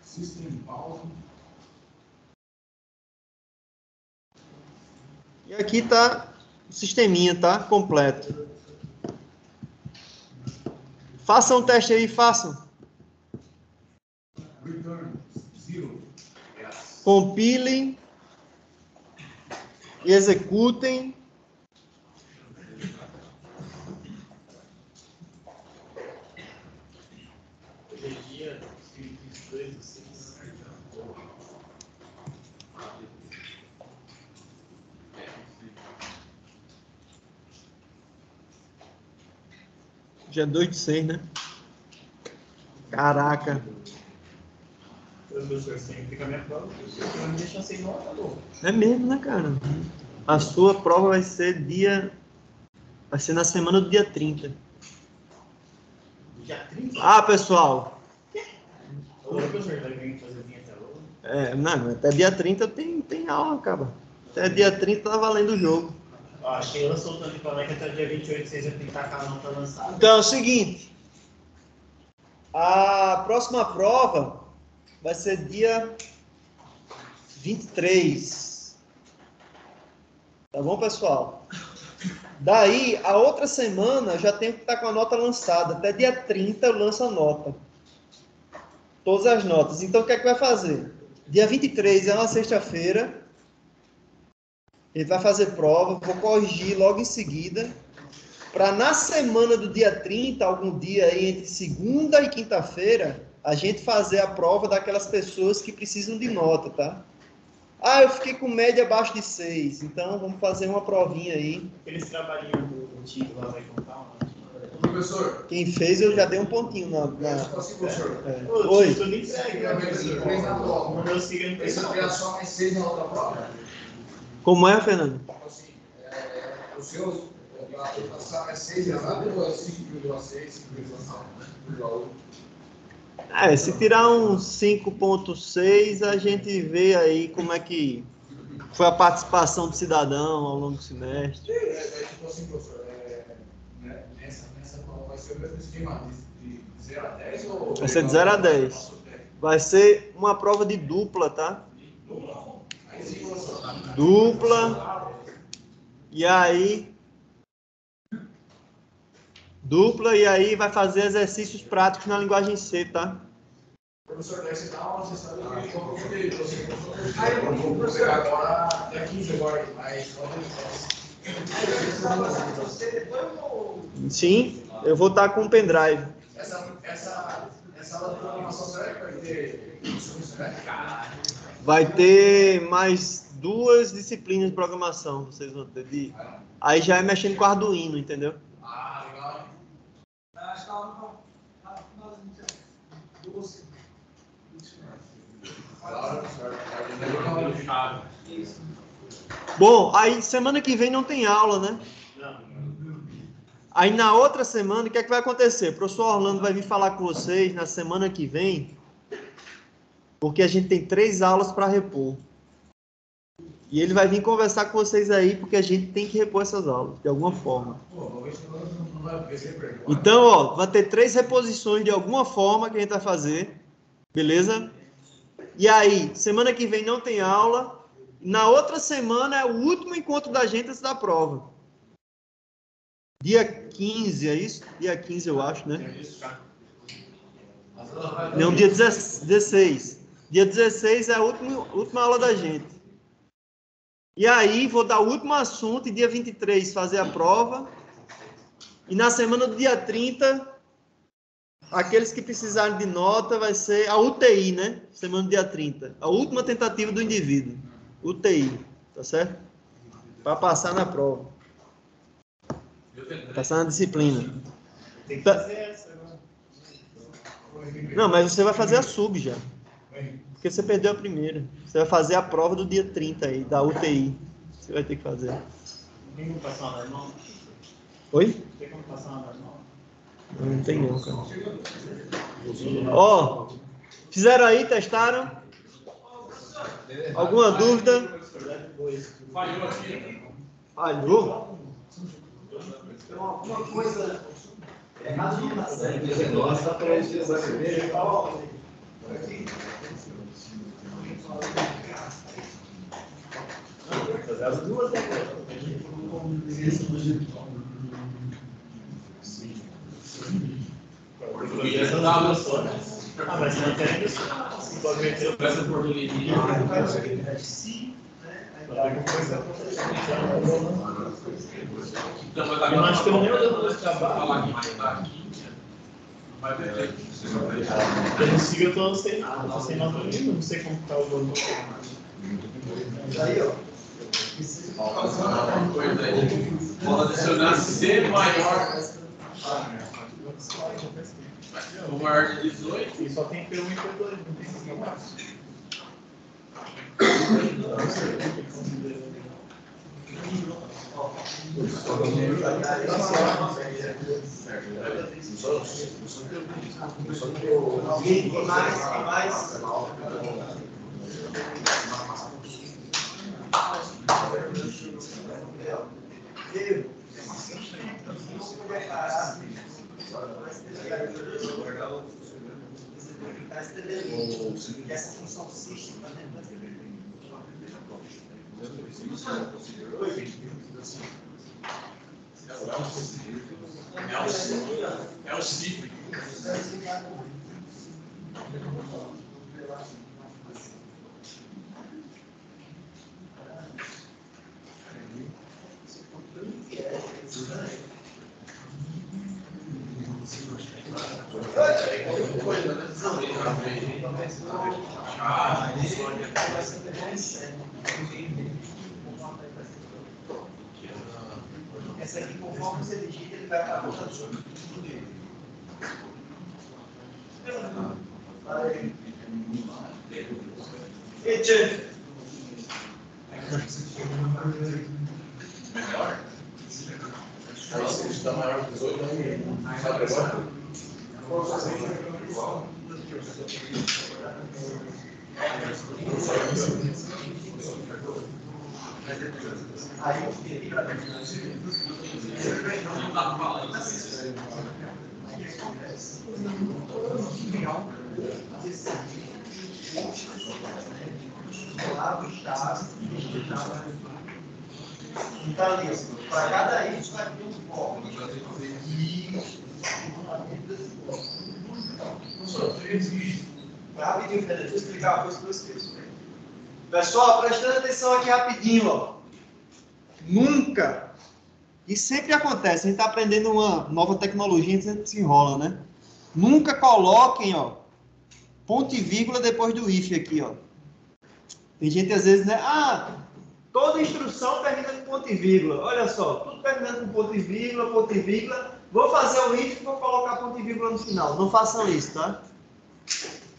System pause. E aqui está o sisteminha, tá? Completo. Façam um teste aí, façam. Return 0. Compilem e executem. Dia 2 de 6, né? Caraca. Fica a minha prova, não me deixa sem nota, não. É mesmo, né, cara? A sua prova vai ser vai ser na semana do dia 30. Dia 30? Ah, pessoal. Ô, professor, vai vir fazer vinheta hoje? Não, até dia 30 tem aula, cara. Até dia 30 tá valendo o jogo. Ó, a Sheila soltando pra lá que até o dia 28 vocês vão tentar com a nota lançada. Então é o seguinte. A próxima prova vai ser dia 23. Tá bom, pessoal? Daí, a outra semana, eu já tenho que estar com a nota lançada. Até dia 30 eu lanço a nota. Todas as notas. Então, o que é que vai fazer? Dia 23 é uma sexta-feira. Ele vai fazer prova. Vou corrigir logo em seguida. Para na semana do dia 30, algum dia aí entre segunda e quinta-feira, a gente fazer a prova daquelas pessoas que precisam de nota, tá? Ah, eu fiquei com média abaixo de 6, então vamos fazer uma provinha aí. Aqueles trabalhinhos do Tico lá vai contar uma. Professor. Quem fez, eu já dei um pontinho na... Assim, professor. Ô, Oi. Tico, nem segue, né? Três na prova. No meu siga não tem Esse nota. é só mais 6 na outra prova? Como é, Fernando? Assim, o seu, para passar é 6 exato ou é 5,6, 5,9, né? Se tirar um 5.6, a gente vê aí como é que foi a participação do cidadão ao longo do semestre. Tipo assim, professor, nessa prova vai ser o mesmo esquema de 0 a 10 ou... Vai ser de 0 a 10. Vai ser uma prova de dupla, tá? Aí sim, professor. Dupla. E aí... Dupla, e aí vai fazer exercícios práticos na linguagem C, tá? Professor, daí você dá aula, você sabe que eu vou poder. Aí eu vou pegar agora, até 15 agora, mas... Sim, eu vou estar com o pendrive. Essa aula de programação, será que vai ter isso, né? Vai ter mais 2 disciplinas de programação, vocês vão ter. Aí já é mexendo com Arduino, entendeu? Ah, legal. Bom, aí semana que vem não tem aula, né? Aí na outra semana, o que é que vai acontecer? O professor Orlando vai vir falar com vocês na semana que vem, porque a gente tem 3 aulas para repor. E ele vai vir conversar com vocês aí, porque a gente tem que repor essas aulas, de alguma forma. Então, ó, vai ter 3 reposições de alguma forma que a gente vai fazer, beleza? E aí, semana que vem não tem aula. Na outra semana é o último encontro da gente antes da prova. Dia 15, é isso? Dia 15, eu acho, né? Não, dia 16. Dia 16 é a última aula da gente. E aí, vou dar o último assunto, e dia 23 fazer a prova. E na semana do dia 30, aqueles que precisarem de nota, vai ser a UTI, né? Semana do dia 30. A última tentativa do indivíduo. UTI, tá certo? Para passar na prova. Passar na disciplina. Tem que fazer essa agora. Não, mas você vai fazer a sub já. Porque você perdeu a primeira. Você vai fazer a prova do dia 30 aí, da UTI. Você vai ter que fazer. Tem como passar uma normal? Oi? Tem como passar uma normal? Não tem não, cara. Ó, fizeram aí, testaram? Alguma dúvida? Falhou aqui. Falhou? Tem alguma coisa errada no passado. Nossa, para gente usar cerveja. Fazer as duas depois. Ah, mas não tem isso. Pode meter essa oportunidade. Eu acho que eu nem olhando nesse trabalho. Eu não sigo, eu tô sem nada. Tô sem nada nenhuma, não sei como tá o volume. Aí, ó. Vamos adicionar C maior. O maior de 18. E só tem P1 e P2, não tem C mais. Alguém tem mais? Essa função sistema, né? É o cifre. Essa aqui, conforme você digita, ele vai estar botando sobre tudo dele. E tchê. Melhor? Aí se está maior que 18, sabe agora? Aí, então, ali, para cada item vai ter um foco. Rapidinho, Fernando, deixa eu explicar uma coisa para vocês. Pessoal, prestando atenção aqui rapidinho, ó. Nunca, e sempre acontece, a gente está aprendendo uma nova tecnologia, a gente sempre se enrola, né? Nunca coloquem, ó, ponto e vírgula depois do if aqui, ó. Tem gente às vezes, né? Ah, toda instrução termina com ponto e vírgula. Olha só, tudo terminando com ponto e vírgula, ponto e vírgula. Vou fazer o if e vou colocar ponto e vírgula no final. Não façam isso, tá?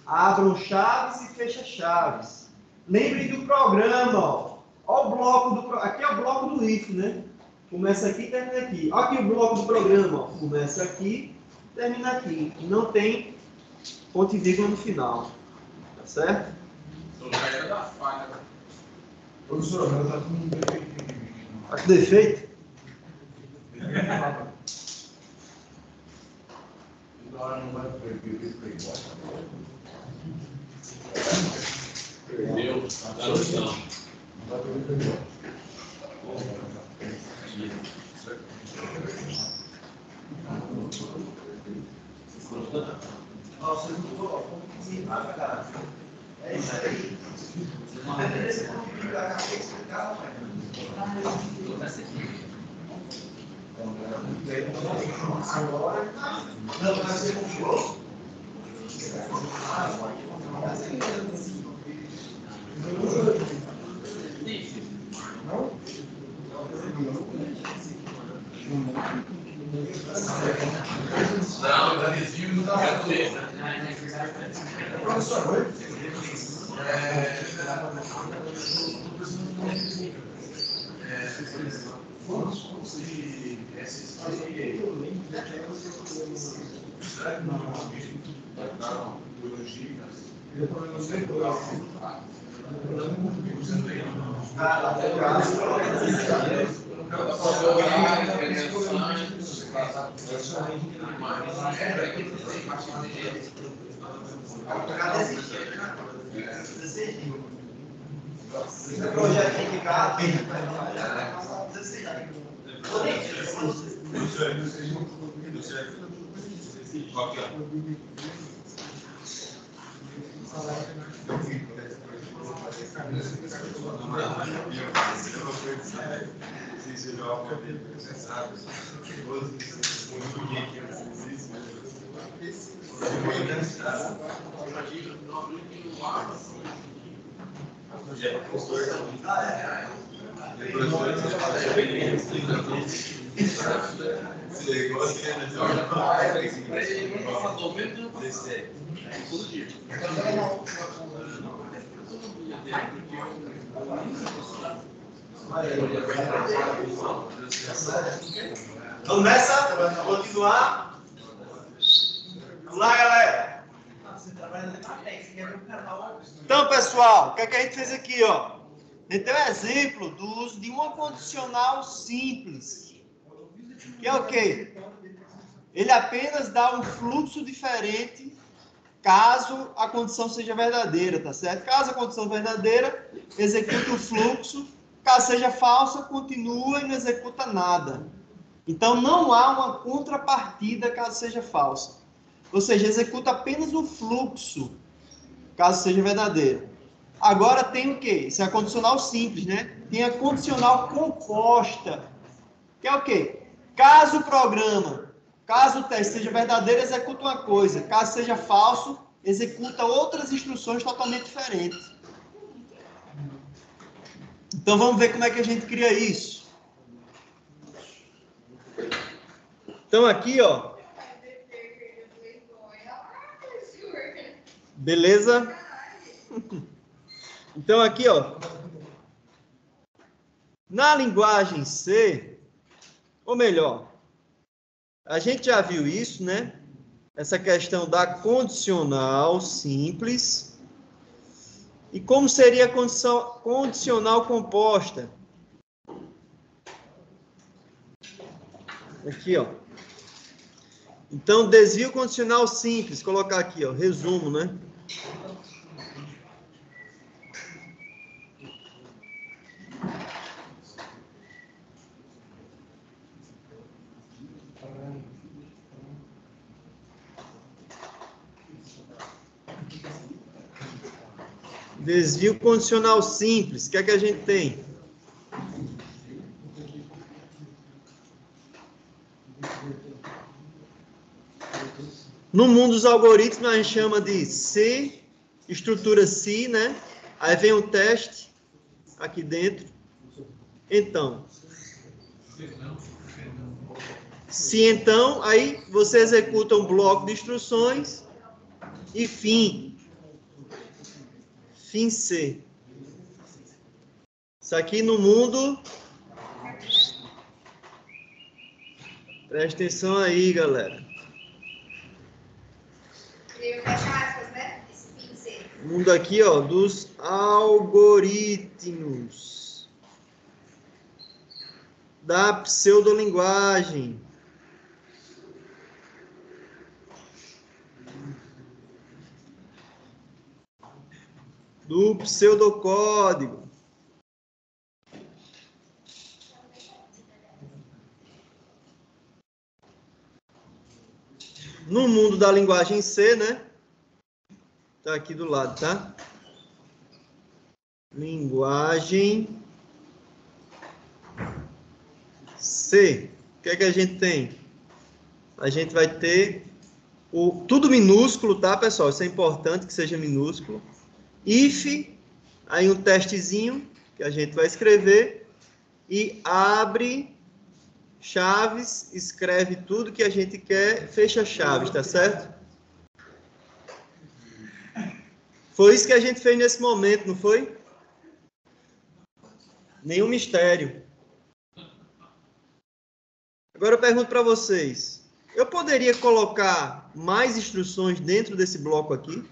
Abram chaves e fecham chaves. Lembrem do programa, ó. Ó o bloco do... Aqui é o bloco do if, né? Começa aqui e termina aqui. Ó aqui o bloco do programa, ó. Começa aqui e termina aqui. Não tem ponto e vírgula no final. Tá certo? Da falha. Professor, mas tá com um defeito. Tá com defeito? Agora não vai perder. Perdeu, tá no chão. Vai perder. Nossa, eu não tô. Cara. É isso aí. Esse vídeo da cabeça explicar, agora. Não, vai ser um jogo. Não, tá desvio do cabeça. Professor, vamos conseguir SSD? Não, 2 gigas. Eu também não sei Esse projeto tem que ficar Vamos nessa? Vamos continuar? Vamos lá, galera. Então, pessoal, o que é que a gente fez aqui, ó? A gente tem um exemplo do uso de uma condicional simples. Que é o quê? Ele apenas dá um fluxo diferente caso a condição seja verdadeira, tá certo? Caso a condição verdadeira, executa o fluxo. Caso seja falsa, continua e não executa nada. Então, não há uma contrapartida caso seja falsa. Ou seja, executa apenas o fluxo, caso seja verdadeiro. Agora tem o quê? Isso é a condicional simples, né? Tem a condicional composta, que é o quê? Caso o programa, caso o teste seja verdadeiro, executa uma coisa. Caso seja falso, executa outras instruções totalmente diferentes. Então, vamos ver como é que a gente cria isso. Então, aqui, ó. Beleza? Então, aqui, ó. Na linguagem C, ou melhor, a gente já viu isso, né? Essa questão da condicional simples. E como seria a condicional composta? Aqui, ó. Então, desvio condicional simples. Colocar aqui, ó. Resumo, né? Desvio condicional simples. O que é que a gente tem? No mundo dos algoritmos, a gente chama de C, estrutura C, né? Aí vem um teste aqui dentro. Então, se então, aí você executa um bloco de instruções e fim. FIM C. Isso aqui no mundo... Presta atenção aí, galera. Fecha aspas, né? Esse FIM C. Mundo aqui, ó, dos algoritmos da pseudolinguagem. Do pseudocódigo. No mundo da linguagem C, né? Tá aqui do lado, tá? Linguagem C. O que é que a gente tem? A gente vai ter tudo minúsculo, tá, pessoal? Isso é importante que seja minúsculo. If, aí um testezinho que a gente vai escrever e abre chaves, escreve tudo que a gente quer, fecha chaves, tá certo? Foi isso que a gente fez nesse momento, não foi? Nenhum mistério. Agora eu pergunto para vocês, eu poderia colocar mais instruções dentro desse bloco aqui?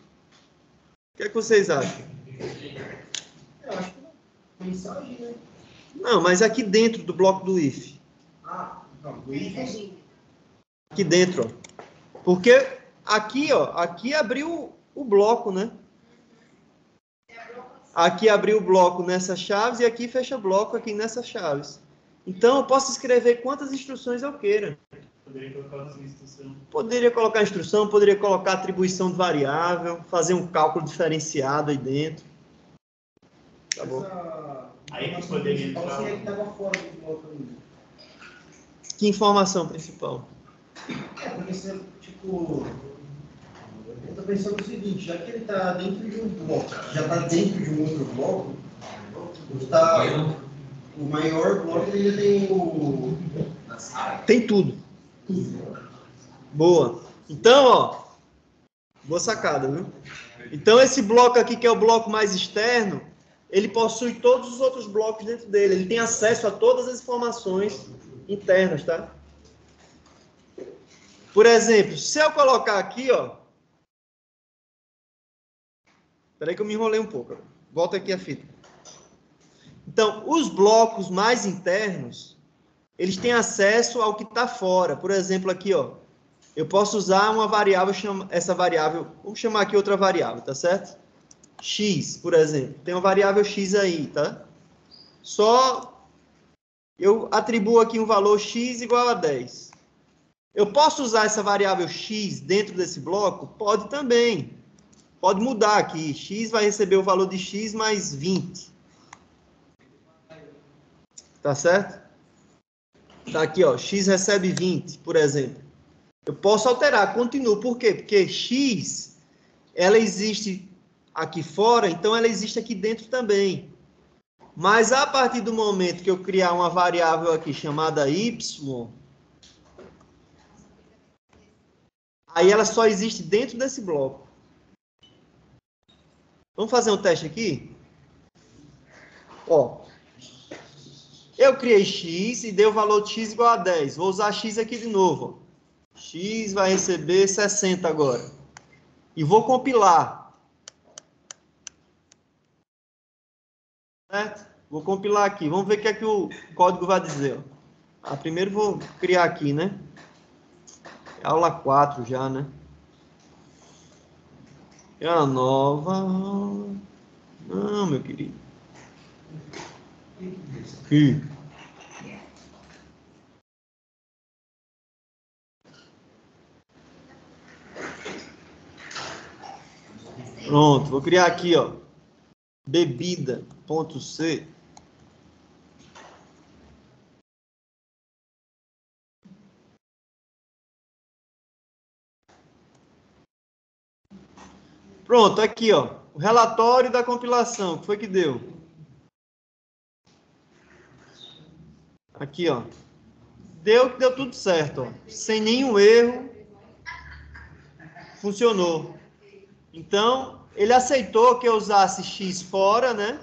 O que é que vocês acham? Eu acho que não. Mensagem, né? Não, mas aqui dentro do bloco do if. Ah, não. Do if. Aqui dentro, ó. Porque aqui, ó, aqui abriu o bloco, né? Aqui abriu o bloco nessas chaves e aqui fecha bloco aqui nessas chaves. Então, eu posso escrever quantas instruções eu queira. Poderia colocar outra instrução. Poderia colocar instrução, poderia colocar atribuição de variável, fazer um cálculo diferenciado aí dentro. Tá bom. Aí que poderia entrar. Qual seria que estava fora do bloco ainda? Que informação principal? É, porque você, tipo... Eu tô pensando o seguinte, já que ele está dentro de um bloco, já está dentro de um outro bloco, o maior bloco ele ainda tem o... Tem tudo. Boa. Então, ó, boa sacada, viu? Então, esse bloco aqui, que é o bloco mais externo, ele possui todos os outros blocos dentro dele. Ele tem acesso a todas as informações internas, tá? Por exemplo, se eu colocar aqui, ó... Espera aí que eu me enrolei um pouco. Volta aqui a fita. Então, os blocos mais internos, eles têm acesso ao que está fora. Por exemplo, aqui, ó, eu posso usar uma variável, essa variável, vamos chamar aqui outra variável, tá certo? X, por exemplo. Tem uma variável X aí, tá? Só eu atribuo aqui um valor X igual a 10. Eu posso usar essa variável X dentro desse bloco? Pode também. Pode mudar aqui. X vai receber o valor de X mais 20. Tá certo? Tá aqui, ó. X recebe 20, por exemplo. Eu posso alterar, continuo. Por quê? Porque X, ela existe aqui fora, então ela existe aqui dentro também. Mas a partir do momento que eu criar uma variável aqui chamada Y, aí ela só existe dentro desse bloco. Vamos fazer um teste aqui? Ó. Eu criei X e dei o valor de X igual a 10. Vou usar X aqui de novo. Ó. X vai receber 60 agora. E vou compilar. Certo? Vou compilar aqui. Vamos ver o que é que o código vai dizer. Ó. Primeiro vou criar aqui, né? É aula 4 já, né? É a nova... Não, meu querido. Aqui. Pronto, vou criar aqui, ó. Bebida.c. Pronto, aqui, ó. O relatório da compilação. O que foi que deu? Aqui, ó. Deu tudo certo, ó. Sem nenhum erro. Funcionou. Então, ele aceitou que eu usasse x fora, né?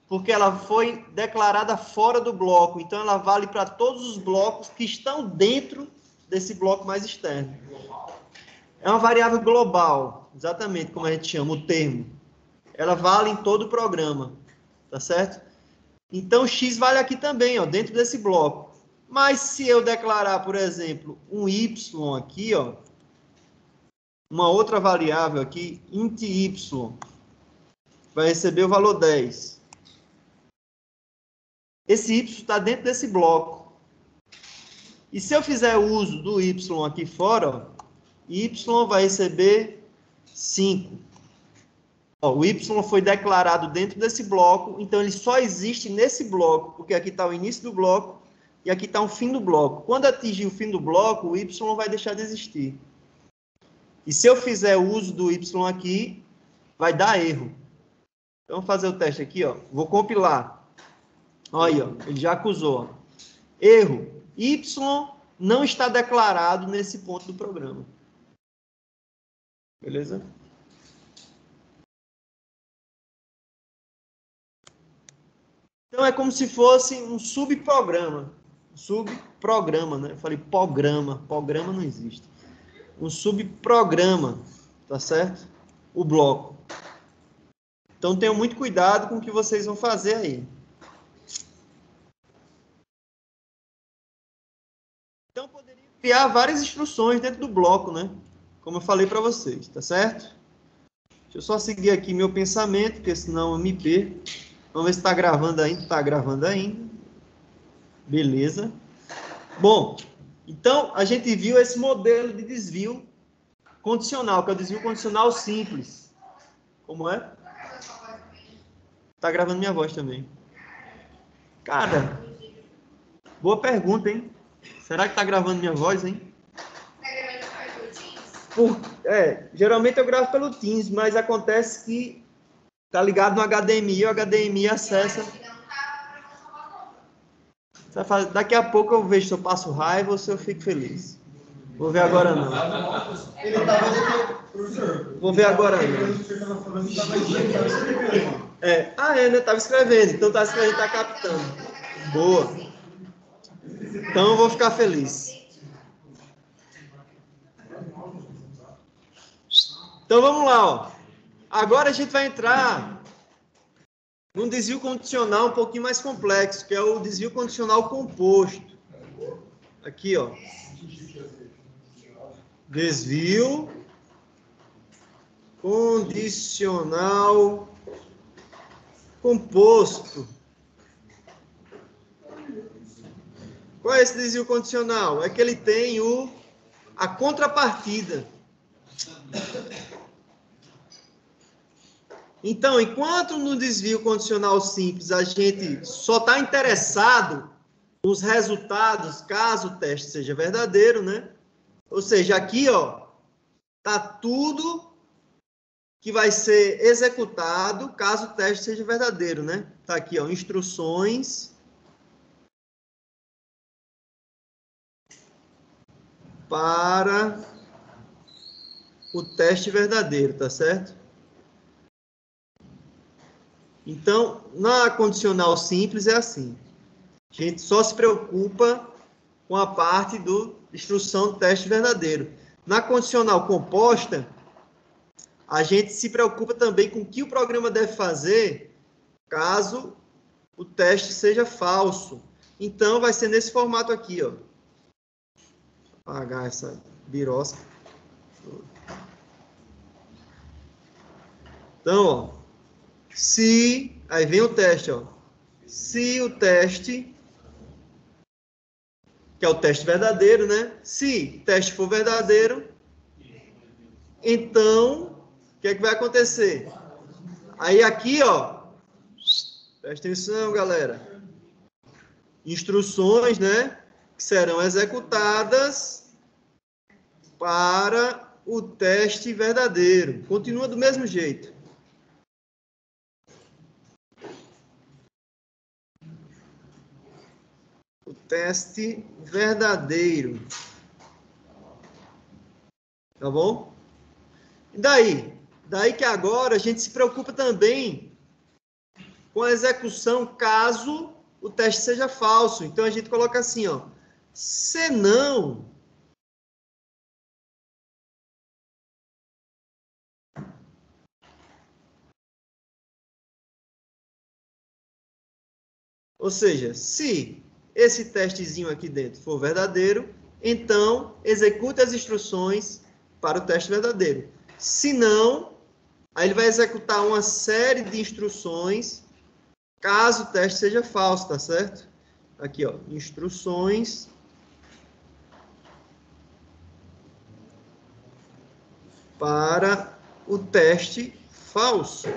Porque ela foi declarada fora do bloco. Então, ela vale para todos os blocos que estão dentro desse bloco mais externo. É uma variável global, exatamente como a gente chama o termo. Ela vale em todo o programa, tá certo? Então, x vale aqui também, ó, dentro desse bloco. Mas se eu declarar, por exemplo, um y aqui, ó, uma outra variável aqui, int y, vai receber o valor 10. Esse y está dentro desse bloco. E se eu fizer uso do y aqui fora, ó, y vai receber 5. Ó, o y foi declarado dentro desse bloco, então ele só existe nesse bloco, porque aqui está o início do bloco e aqui está o fim do bloco. Quando atingir o fim do bloco, o y vai deixar de existir. E se eu fizer uso do y aqui, vai dar erro. Então, vamos fazer o teste aqui, ó. Vou compilar. Olha aí, ó, ele já acusou. Ó. Erro. Y não está declarado nesse ponto do programa. Beleza? Então, é como se fosse um subprograma. Subprograma, né? Eu falei programa. Programa não existe. Um subprograma, tá certo? O bloco. Então, tenham muito cuidado com o que vocês vão fazer aí. Então, poderia criar várias instruções dentro do bloco, né? Como eu falei para vocês, tá certo? Deixa eu só seguir aqui meu pensamento, porque senão eu me perco. Vamos ver se está gravando ainda. Está gravando ainda. Beleza. Bom, então, a gente viu esse modelo de desvio condicional, que é o desvio condicional simples. Como é? Está gravando minha voz também. Cara, boa pergunta, hein? Será que está gravando minha voz, hein? Geralmente eu gravo pelo Teams, mas acontece que tá ligado no HDMI e o HDMI acessa. Daqui a pouco eu vejo se eu passo raiva ou se eu fico feliz. Vou ver agora não. Ele estava aqui, professor. Vou ver agora não. O professor estava falando que estava escrevendo. Né? Tava escrevendo. Então tá escrevendo, tá captando. Boa. Então eu vou ficar feliz. Então vamos lá, ó. Agora a gente vai entrar num desvio condicional um pouquinho mais complexo, que é o desvio condicional composto. Aqui, ó. Desvio condicional composto. Qual é esse desvio condicional? É que ele tem a contrapartida. Então, enquanto no desvio condicional simples a gente só está interessado nos resultados, caso o teste seja verdadeiro, né? Ou seja, aqui, ó, tá tudo que vai ser executado caso o teste seja verdadeiro, né? Tá aqui, ó, instruções para o teste verdadeiro, tá certo? Então, na condicional simples é assim. A gente só se preocupa com a parte do instrução do teste verdadeiro. Na condicional composta, a gente se preocupa também com o que o programa deve fazer caso o teste seja falso. Então, vai ser nesse formato aqui, ó. Vou apagar essa birosca. Então, ó. Aí vem o teste, ó. Se o teste, que é o teste verdadeiro, né? Se o teste for verdadeiro, então, o que é que vai acontecer? Aí aqui, ó, presta atenção, galera. Instruções, né? Que serão executadas para o teste verdadeiro. Continua do mesmo jeito. Teste verdadeiro. Tá bom? E daí? Daí que agora a gente se preocupa também com a execução caso o teste seja falso. Então a gente coloca assim, ó, senão ou seja, se esse testezinho aqui dentro for verdadeiro, então execute as instruções para o teste verdadeiro. Se não, aí ele vai executar uma série de instruções caso o teste seja falso, tá certo? Aqui, ó, instruções para o teste falso.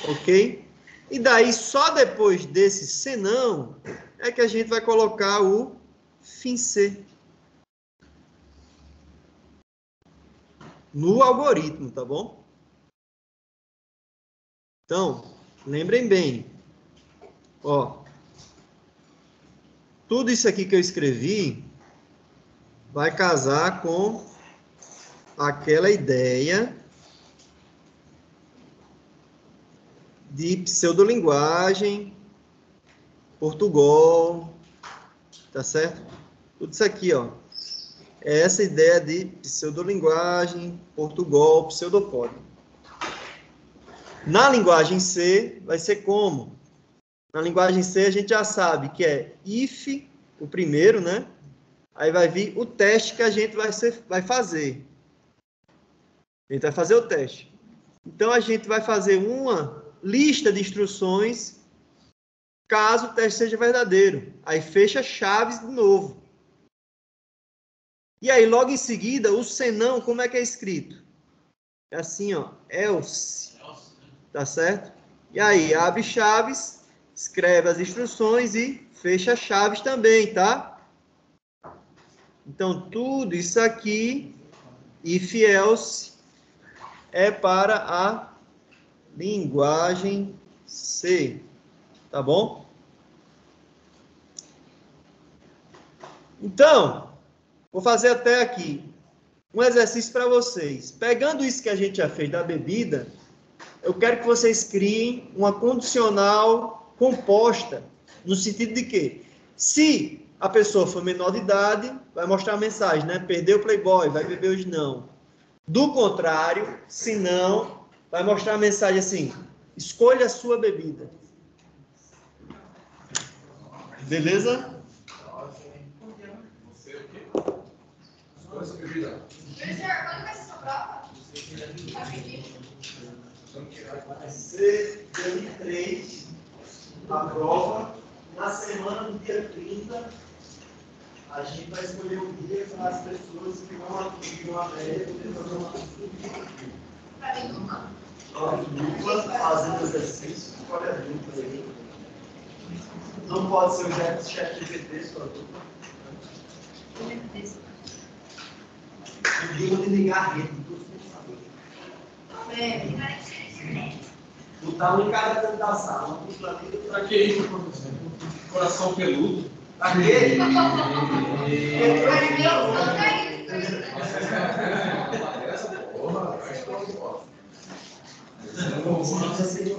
Ok? E daí, só depois desse senão, é que a gente vai colocar o fim C no algoritmo, tá bom? Então, lembrem bem, ó, tudo isso aqui que eu escrevi vai casar com aquela ideia de pseudolinguagem, Portugal, tá certo? Tudo isso aqui, ó, é essa ideia de pseudolinguagem, Portugal, pseudocódigo. Na linguagem C, vai ser como? Na linguagem C, a gente já sabe que é if, o primeiro, né? Aí vai vir o teste que a gente vai fazer. A gente vai fazer o teste. Então, a gente vai fazer uma lista de instruções caso o teste seja verdadeiro. Aí fecha chaves de novo. E aí, logo em seguida, o senão, como é que é escrito? É assim, ó, else. Tá certo? E aí, abre chaves, escreve as instruções e fecha chaves também, tá? Então, tudo isso aqui, if else, é para a linguagem C. Tá bom? Então, vou fazer até aqui um exercício para vocês. Pegando isso que a gente já fez da bebida, eu quero que vocês criem uma condicional composta, no sentido de que, se a pessoa for menor de idade, vai mostrar a mensagem, né? Perdeu o Playboy, vai beber hoje não. Do contrário, se não, vai mostrar a mensagem assim, escolha a sua bebida. Beleza? Você o quê? Escolha essa bebida. Professor, quando vai ser sua prova? Vai ser dia 3, a prova. Na semana do dia 30, a gente vai escolher um dia para as pessoas que vão atingir uma média poder fazer uma Para mim, não. dupla fazendo exercício. Escolhe a dupla aí. Não pode ser o chat GPT, sua dupla. O dia de ligar a rede, tudo sem saber. Botar um em cada canto da sala, um dupla ali, outra Pra que isso, professor? Coração peludo.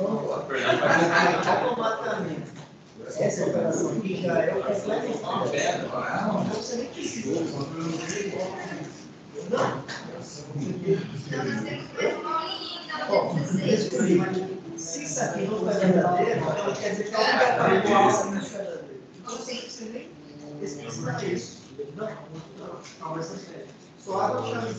aqui. Automaticamente. Essa operação aqui já é o completo. Não, você nem precisa. Não. Se isso aqui não for verdadeiro, então quer dizer que é igual a verdadeiro. Você nem precisa disso. Não, mas não sei. Só abre o chave.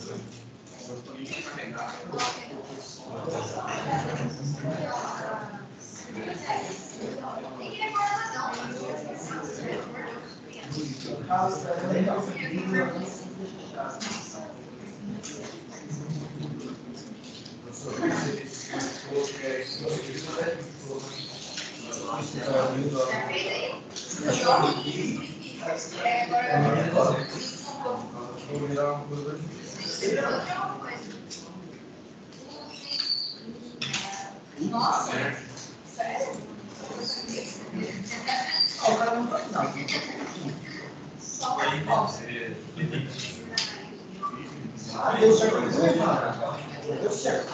Nossa, sério? Só para Deu certo.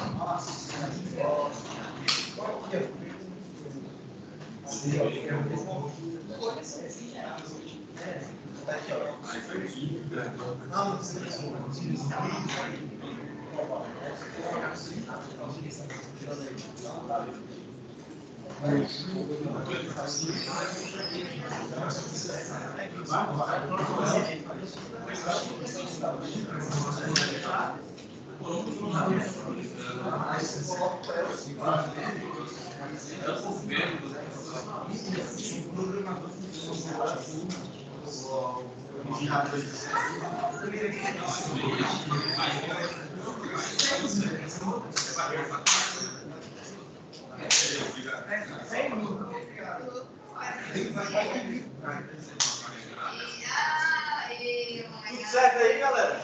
Tudo certo aí, galera?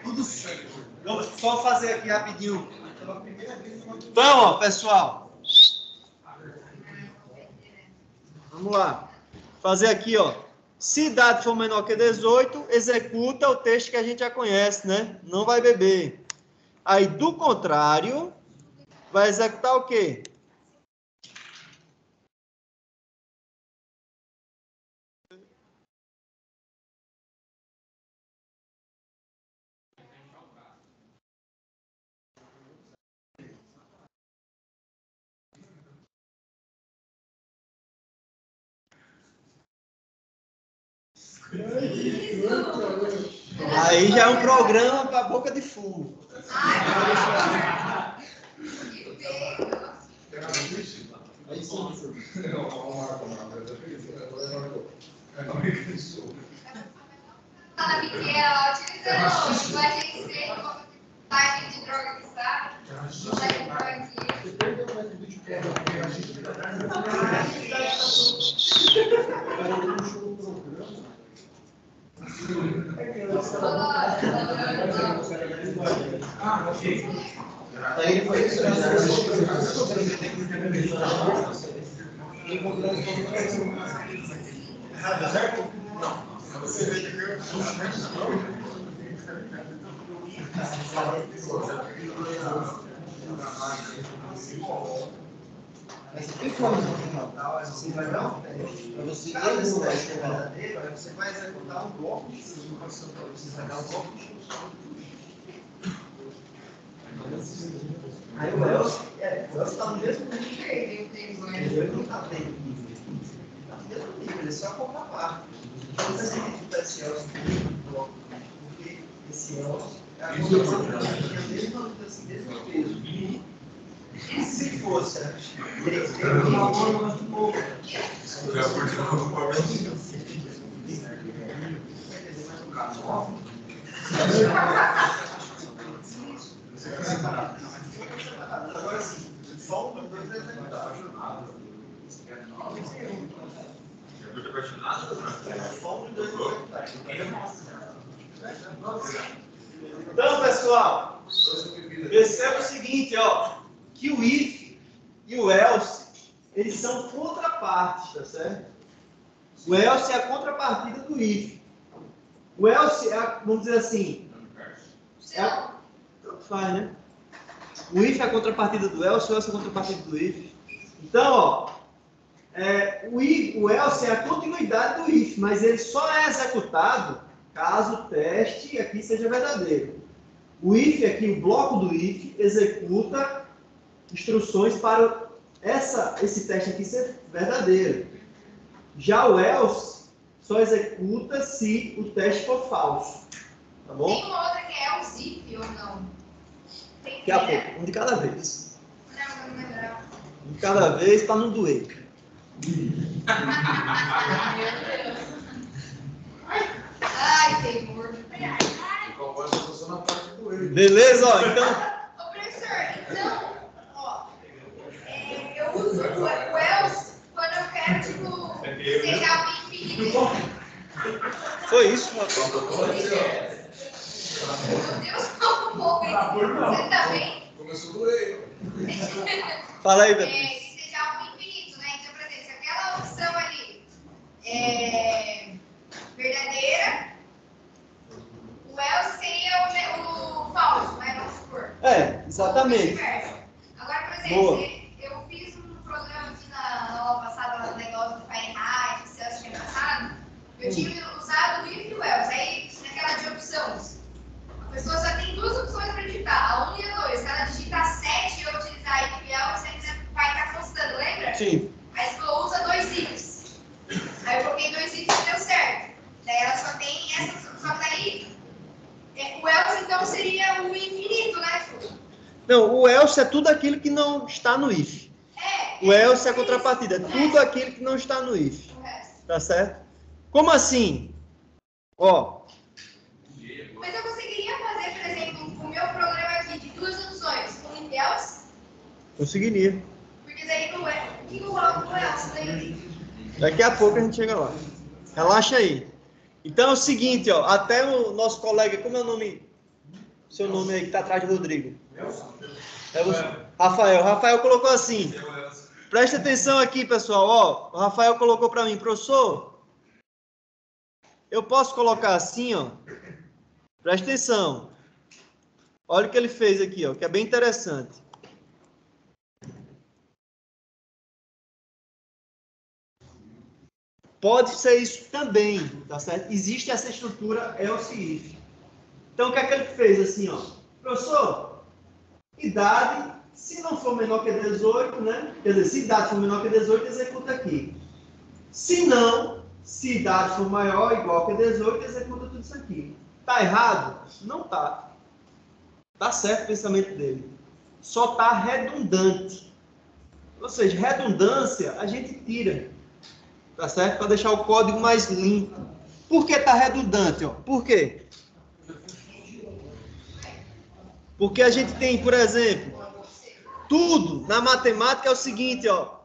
Tudo certo. Vamos só fazer aqui rapidinho. Então, ó, pessoal. Vamos lá. Fazer aqui, ó. Se dado for menor que 18, executa o texto que a gente já conhece, né? Não vai beber. Aí, do contrário, vai executar o quê? Aí já é um programa para boca de fumo. Fala, Miguel, utilizando linguagem seca como página de droga que está. Linguagem Aí foi isso. Certo? Não. Mas tem como no final, assim vai dar um teste. Para você ver se o teste é verdadeiro, aí você vai executar um bloco de instruções. Você vai dar um bloco de instruções. Aí o Elcio está no mesmo nível. Ele não está bem nível. Ele está no mesmo nível, ele é só compra parte. Então você tem que executar esse Elcio no bloco, porque esse Elcio é a mesma peso. Se fosse uma forma de novo. Agora sim, só um dos dois é executado. Só um dos dois é executado. Então, pessoal, perceba o seguinte, ó, que o if e o else, eles são contrapartes, tá certo? O else é a contrapartida do if. O else é, vamos dizer assim, faz, né? O if é a contrapartida do else, o else é a contrapartida do if. Então, ó, o else é a continuidade do if, mas ele só é executado caso o teste aqui seja verdadeiro. O if aqui, o bloco do if, executa instruções para esse teste aqui ser verdadeiro. Já o else só executa se o teste for falso. Tá bom? Tem uma outra que é o zip ou não? Daqui a pouco, um de cada vez. Não, não lembrava. Um de cada vez para não doer. Ai, temor. Beleza, ó, então. Ô, professor, então, ó, eu uso o else quando eu quero, tipo, seja o infinito. Foi isso, Meu Deus, como você tá bem? Começou a doer. Fala aí, Beatriz. Que seja algo infinito, né? Então, por exemplo, se aquela opção ali é verdadeira, o else seria Exatamente. Agora, por Boa. exemplo, eu fiz um programa aqui na aula passada, no negócio do Fahrenheit, o Celsius tinha passado. Eu tinha usado o if e o else. Aí, naquela de opções, a pessoa só tem duas opções para digitar, a 1 e a 2. Se ela digitar 7 e eu utilizar if e else, vai estar constando, lembra? Sim. Aí você falou, usa 2 ifs. Aí eu coloquei 2 ifs e deu certo. Daí ela só tem essa, só que daí o else então seria o infinito, né, Fu? Não, o else é tudo aquilo que não está no if. O else é a contrapartida, é tudo aquilo que não está no if. O resto. Tá certo? Como assim? Ó, Mas eu conseguiria fazer, por exemplo, o meu programa aqui de duas opções, com if e else, conseguiria. porque daí não é. O que eu coloco no else? Daí Daqui a pouco a gente chega lá. Relaxa aí. Então é o seguinte, ó, até o nosso colega, como é o nome? Seu nome aí que tá atrás do Rodrigo. É você. Rafael. Rafael colocou assim. Presta atenção aqui, pessoal. Ó, o Rafael colocou para mim, professor. Eu posso colocar assim, ó. Presta atenção. Olha o que ele fez aqui, ó, que é bem interessante. Pode ser isso também, tá certo? Existe essa estrutura else if. Então, o que é que ele fez assim, ó? Professor, idade, se não for menor que 18, né? Quer dizer, se idade for menor que 18, executa aqui. Se não, se idade for maior ou igual que 18, executa tudo isso aqui. Tá errado? Não tá. Tá certo o pensamento dele. Só tá redundante. Ou seja, redundância a gente tira. Tá certo? Para deixar o código mais limpo. Por que tá redundante? Ó? Por quê? Porque a gente tem, por exemplo, tudo na matemática é o seguinte, ó.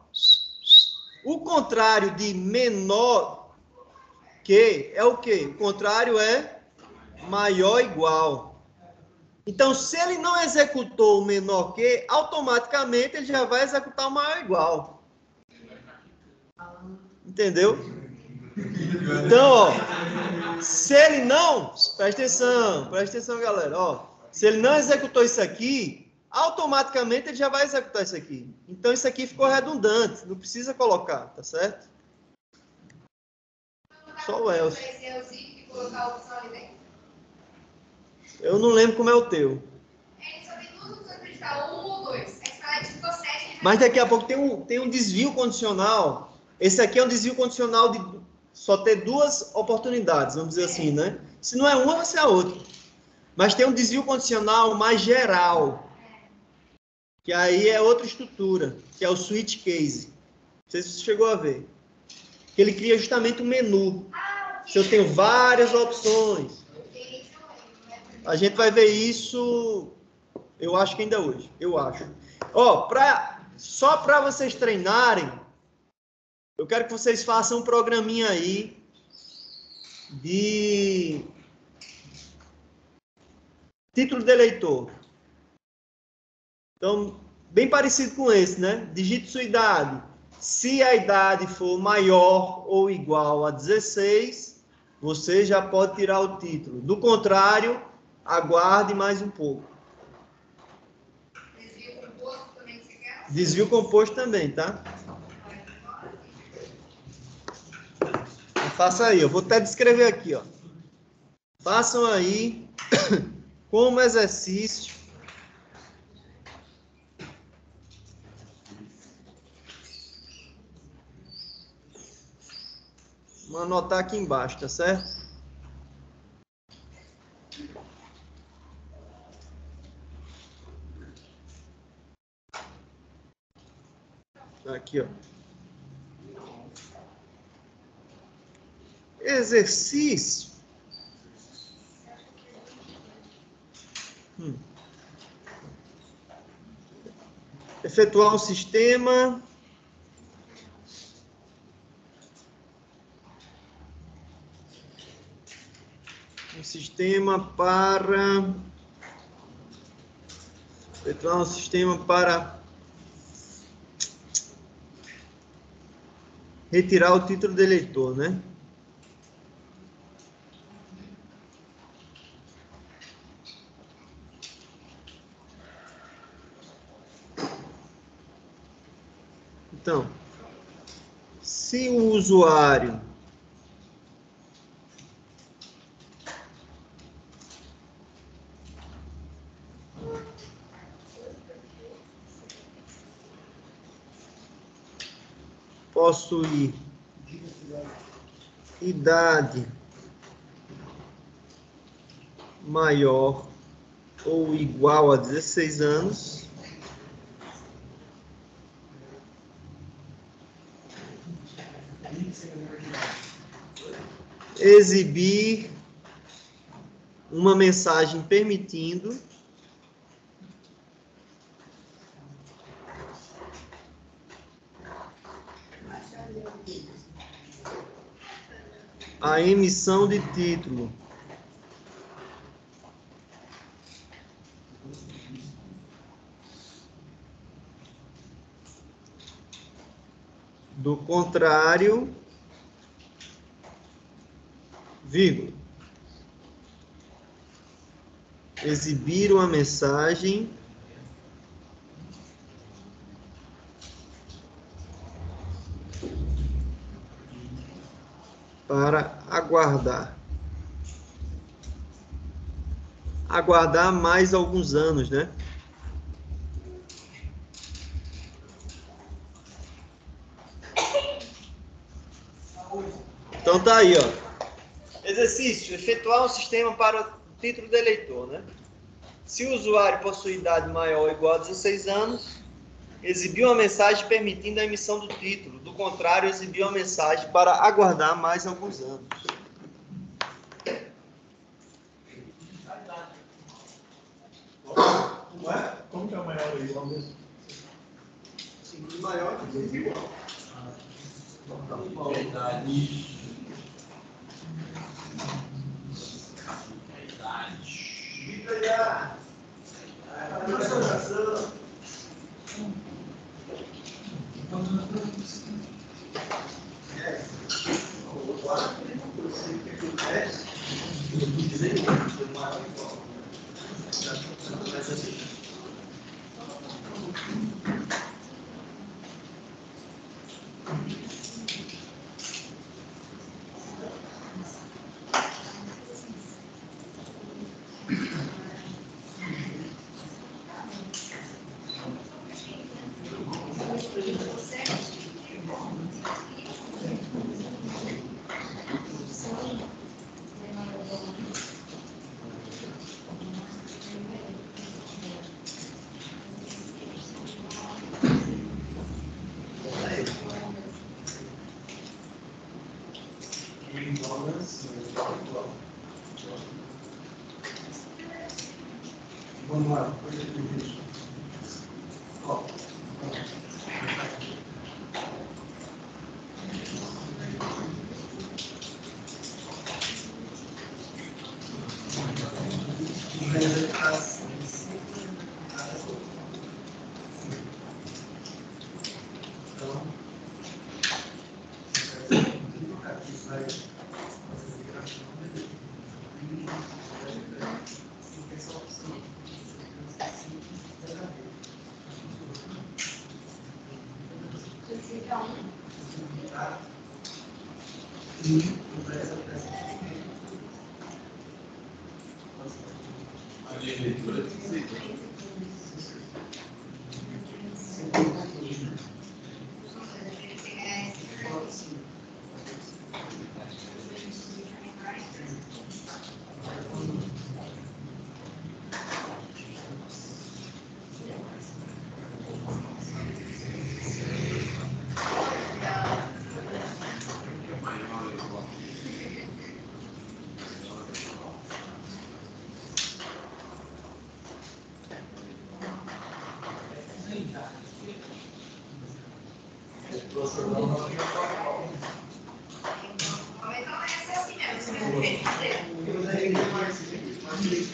O contrário de menor que é o quê? O contrário é maior ou igual. Então, se ele não executou o menor que, automaticamente ele já vai executar o maior ou igual. Entendeu? Então, ó, se ele não, presta atenção, galera, ó, se ele não executou isso aqui, automaticamente ele já vai executar isso aqui. Então, isso aqui ficou redundante, não precisa colocar, tá certo? Só o else. Eu não lembro como é o teu. Ele só tem duas opções para digitar, 1 ou 2. Aí você fala, digitou 7. Mas daqui a pouco tem um desvio condicional. Esse aqui é um desvio condicional de só ter duas oportunidades, vamos dizer assim, né? Se não é uma, vai ser a outra. Mas tem um desvio condicional mais geral, que aí é outra estrutura, que é o switch case. Não sei se você chegou a ver. Que ele cria justamente um menu. Se eu tenho várias opções. A gente vai ver isso, eu acho que ainda hoje. Eu acho. Ó, só para vocês treinarem, eu quero que vocês façam um programinha aí de título de eleitor. Então, bem parecido com esse, né? Digite sua idade. Se a idade for maior ou igual a 16, você já pode tirar o título. Do contrário, aguarde mais um pouco. Desvio composto também que você quer? Desvio composto também, tá? Faça aí, eu vou até descrever aqui, ó. Façam aí como exercício. Vou anotar aqui embaixo, tá certo? Aqui, ó. Exercício. Efetuar um sistema. Um sistema para. Efetuar um sistema para retirar o título de eleitor, né? Então, se o usuário possuir idade maior ou igual a 16 anos, exibir uma mensagem permitindo a emissão de título do contrário, vírgula, exibir uma mensagem para aguardar mais alguns anos, né? Então tá aí, ó. Exercício: efetuar um sistema para o título do eleitor, né? Se o usuário possui idade maior ou igual a 16 anos, exibir uma mensagem permitindo a emissão do título. Do contrário, exibir uma mensagem para aguardar mais alguns anos. Como que é o maior ou igual mesmo? Sim, maior que igual. Verdade. Vamos lá. A minha leitura. Então, essa é assim mesmo, você vai ter que fazer.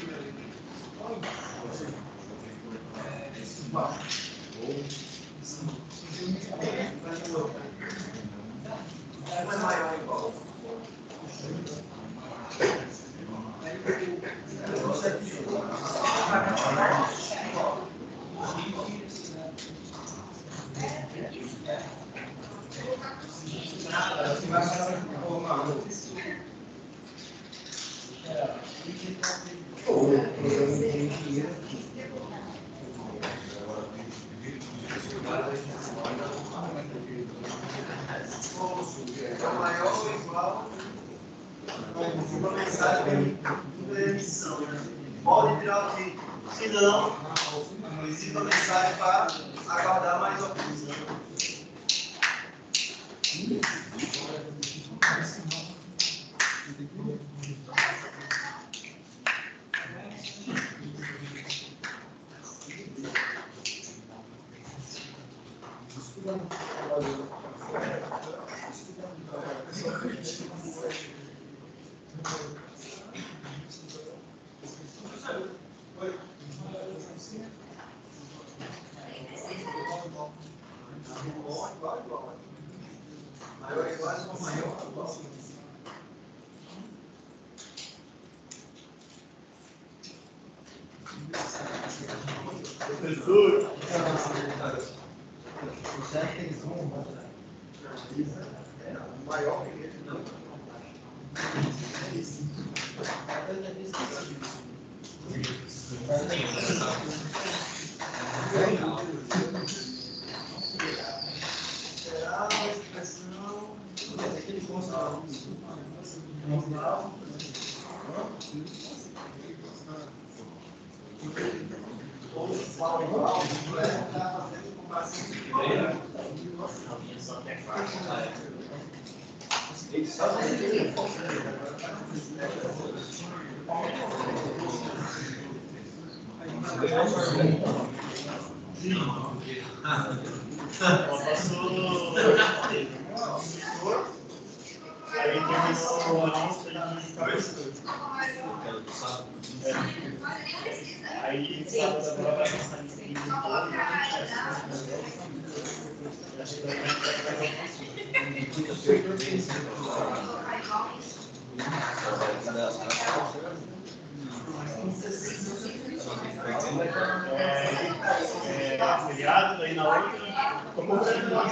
É maior ou igual uma mensagem de emissão. Pode tirar o título. Se não, visita a mensagem para aguardar mais alguns. Professor, maior que ele, não. Será a expressão normal. Ou igual, está fazendo comparação de aí terminou a lista de cabeças. Aí sábado agora vai passar em seguida. Acho que vai feriado, daí na outra, tô comprando lá.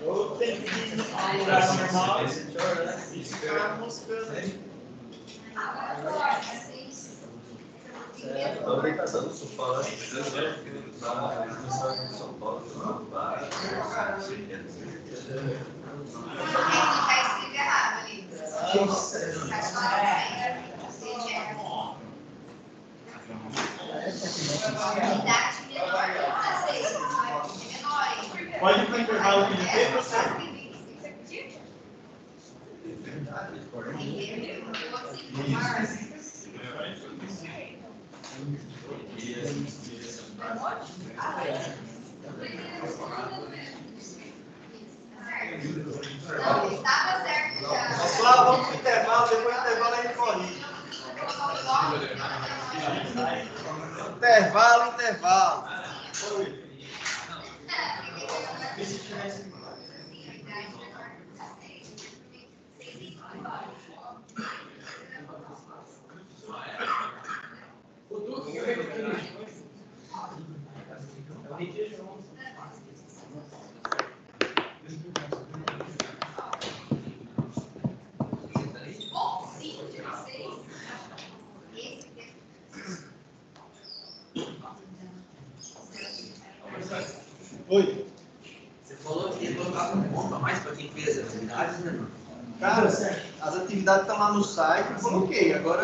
Eu tenho que ir no lugar normal e ficar moscando. Também está dando sofá, São Paulo, Pode ir para o intervalo de tempo, professor? Não, estava certo já. Pessoal, vamos para o intervalo, depois do intervalo a gente corrige. Intervalo. Oi. Você falou que ia colocar um ponto a mais para quem fez as atividades, né? Cara, as atividades estão lá no site, eu coloquei. Agora